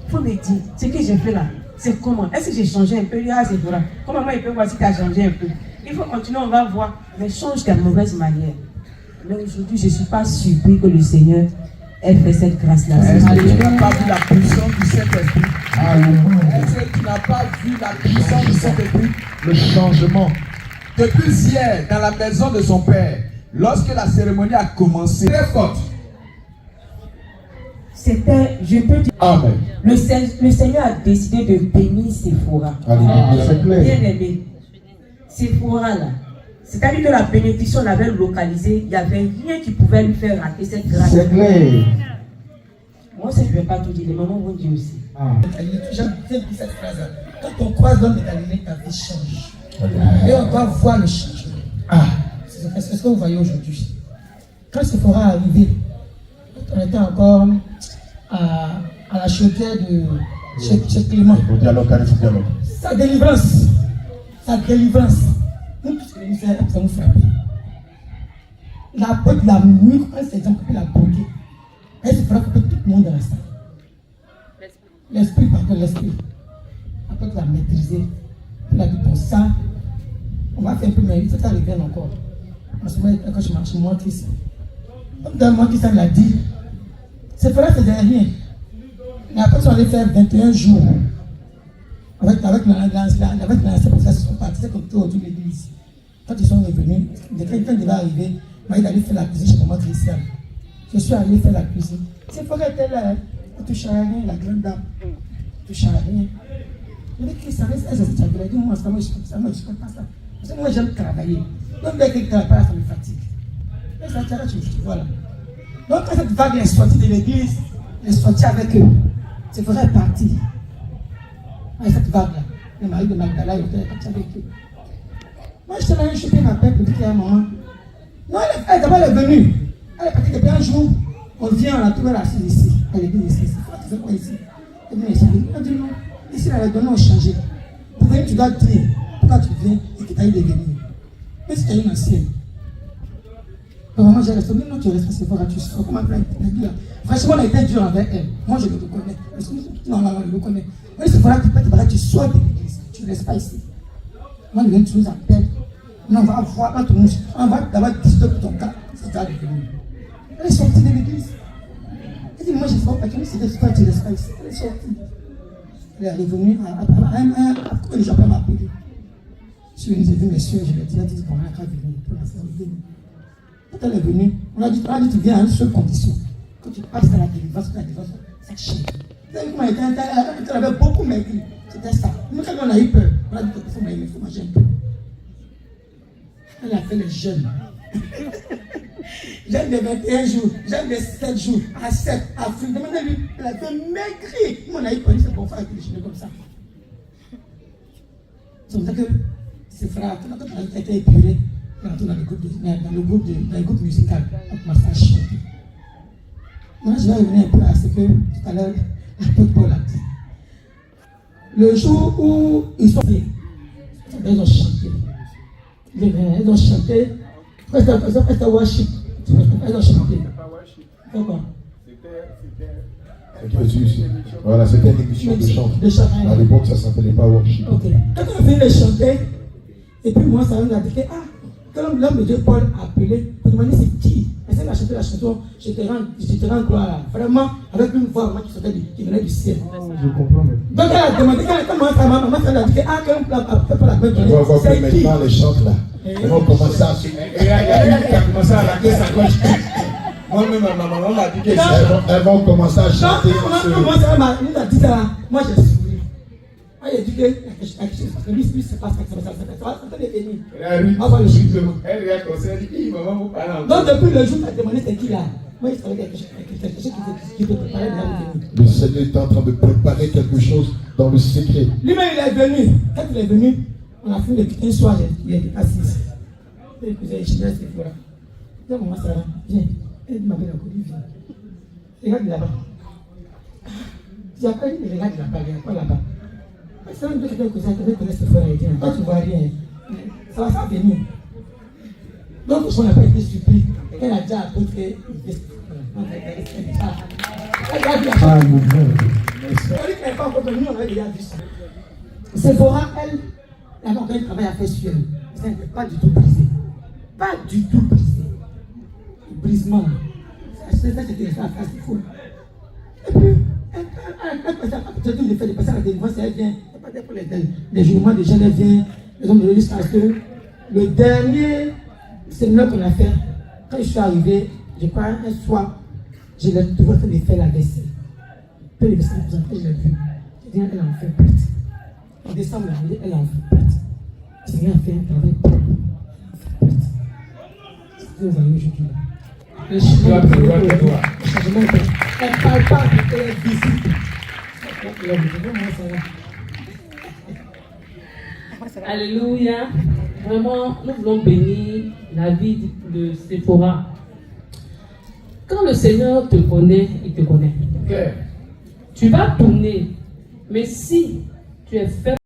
il faut me dire, ce que j'ai fait là, c'est comment? Est-ce que j'ai changé un peu? Ah, c'est vrai. Comment moi, il peut voir si tu as changé un peu? Il faut continuer, on va voir. Mais change tes mauvaises manières. Mais aujourd'hui, je ne suis pas surpris que le Seigneur ait fait cette grâce-là. Est-ce que tu n'as pas vu la puissance du Saint-Esprit? Est-ce que tu n'as pas vu la puissance du Saint-Esprit? Le changement. Depuis hier, dans la maison de son père, lorsque la cérémonie a commencé, très forte. C'était, je peux dire, Amen. le Seigneur a décidé de bénir Sephora. Alléluia, c'est clair. Bien aimé. Sephora là. C'est-à-dire que la bénédiction l'avait localisée, il n'y avait rien qui pouvait lui faire rater cette grâce. C'est clair. Moi, ça, je ne vais pas tout dire, les mamans vont dire aussi. J'aime bien cette phrase. Quand on croise l'homme de Galilée, ta vie change. Et on doit voir le changement. C'est ce que vous voyez aujourd'hui. Quand Sephora est arrivé, on était encore à la chaudière de chez Clément. Au dialogue, dialogue. Sa délivrance. Nous tous les misères, ça nous frappe. La porte de la nuit, quand ces gens peuvent la bloquer, elle se fera couper tout le monde dans la salle. L'esprit, pardon, l'esprit. Après, tu l'as maîtrisé. Tu l'as dit, bon, ça, on va faire un peu, mais il faut que ça revienne encore. En ce moment, quand je marche, je montre ici. Dans le moment que ça l'a dit, c'est pour là que c'est rien. Mais après, on allait faire 21 jours. Avec la c'est ça, ils sont partis, c'est comme tout autour de l'église. Quand ils sont revenus, quelqu'un devait arriver, il allait faire la cuisine chez maman Christiane. Je suis allé faire la cuisine. C'est pour qu'elle était là, elle ne touche à rien, la grande dame. Elle ne touche à rien. Je dis, Christiane, elle a dit, moi, je ne fais pas ça. Parce que moi, j'aime travailler. Donc, dès qu'elle ne travaille pas, ça me fatigue. Et ça, tu vois là. Donc, quand cette vague est sortie de l'église, elle est sortie avec eux. C'est pour elle partir. Et cette vague-là, le mari de Magdala, il était parti avec eux. Moi, je t'ai allé choper ma paix pour dire qu'il y a un moment. Non, d'abord, elle est venue. Elle est partie depuis un jour. On vient, on a trouvé l'assise ici. Elle est venue ici. Tu fais quoi ici? Elle est venue ici. Elle dit non. Ici, elle a donné, on a changé. Pour venir, tu dois dire pourquoi tu viens et que tu as eu de venir. Mais si tu as une ancienne. Donc, moi, j'ai resté. Non, tu restes, c'est fort, tu sors. Comment elle dit? Franchement, on a été dur avec elle. Moi, je le reconnais. Non, je le reconnais. Mais c'est pour là que tu sors de l'église. Tu ne restes pas ici. Moi, tu nous appelles. Non, on va voir, on va d'abord disturber ton cas. C'est ça, elle est sortie de l'église. Elle dit, moi, je ne sais pas, c'est de ce que tu restes pas ici. Elle est sortie. Elle est revenue après les gens m'ont appelé. Je suis venu, messieurs, je lui ai dit, elle dit, bon, elle a venir. Quand elle est venue, on a dit, tu viens à une seule condition. Quand tu passes à la délivrance, ça change. Vous savez comment elle avait beaucoup maigri. C'était ça. Nous, quand on a eu peur, on a dit qu'il faut manger un peu. Elle a fait le jeûne. Jeûne de 21 jours, jeûne de 7 jours, à 7, à fruit. Demandez-lui, elle a fait maigrir. Nous, on a eu peur, c'est bon, faire que je comme ça. C'est pour ça que ces frères, quand on a été épuré, on est dans le groupe musical, on commence à chanter. Moi, je vais revenir un peu à ce que tout à l'heure, l'apôtre Paul a dit. Le jour où ils sont venus, ils ont chanté. Ils ont chanté. C'était worship. Ils ont chanté. Pourquoi? Voilà, c'était une émission de chant. À l'époque, ça ne s'appelait pas worship. Ok. Quand on a fini de chanter, et puis moi, ça m'a dit que, quand l'homme de Dieu Paul a appelé, pour demander c'est qui? Essaye de chanter la chanson, je te rends gloire. Vraiment, avec une voix qui sortait qui venait du ciel. Je comprends même. Donc elle a demandé, quand maman elle a dit que, quand on a fait la bonne on va voir que maintenant les chantes là. Ils vont commencer à se. Il y a une qui a commencé à raquer sa gauche. Moi-même, ma maman m'a dit qu'elles vont commencer à chanter. Nous a dit ça, moi j'ai souri. Moi j'ai dit que lui, c'est pas ça que ça va venir. Elle regarde comme ça, elle dit, maman, vous parlez encore. Donc depuis le jour où tu as demandé c'est qui là, moi je savais quelque chose qui te préparait déjà de venir. Le Seigneur est en train de préparer quelque chose dans le secret. Lui-même il est venu. Quand il est venu, on a fait un soir, il était assis. Il faisait une chimère cette fois. Je dis, maman, ça va, viens. Elle m'a appelé la copine, viens. Regarde là-bas. J'ai appelé, regarde là-bas, il y a quoi là-bas? C'est un peu quelqu'un qui connaît ce frère haïtien. Toi, tu ne vois rien. Ça va venir. Donc, on n'a pas été surpris. Elle a déjà appris que. Sephora, elle avait encore un travail à faire sur elle. Elle n'était pas du tout brisée. Pas du tout brisée. Brisement. C'était la phrase qu'il faut. Et puis, elle fait des passages à la délivrance, elle vient. Elle pas pour les jugements des jeunes, elle vient. Les hommes de l'église, parce que le dernier séminaire qu'on a fait, quand je suis arrivé, je crois un soir, je l'ai trouvé en train de faire la vaisselle. Puis les vaisselles, je l'ai vu. Je dis, elle en fait perte. En décembre, elle en fait perte. Le Seigneur a fait un travail propre. Elle en fait perte. C'est ce que vous voyez aujourd'hui là. Le changement de elle ne parle pas de qu'elle est visible. Alléluia. Vraiment, nous voulons bénir la vie de Sephora. Quand le Seigneur te connaît, il te connaît. Tu vas tourner. Mais si tu es fait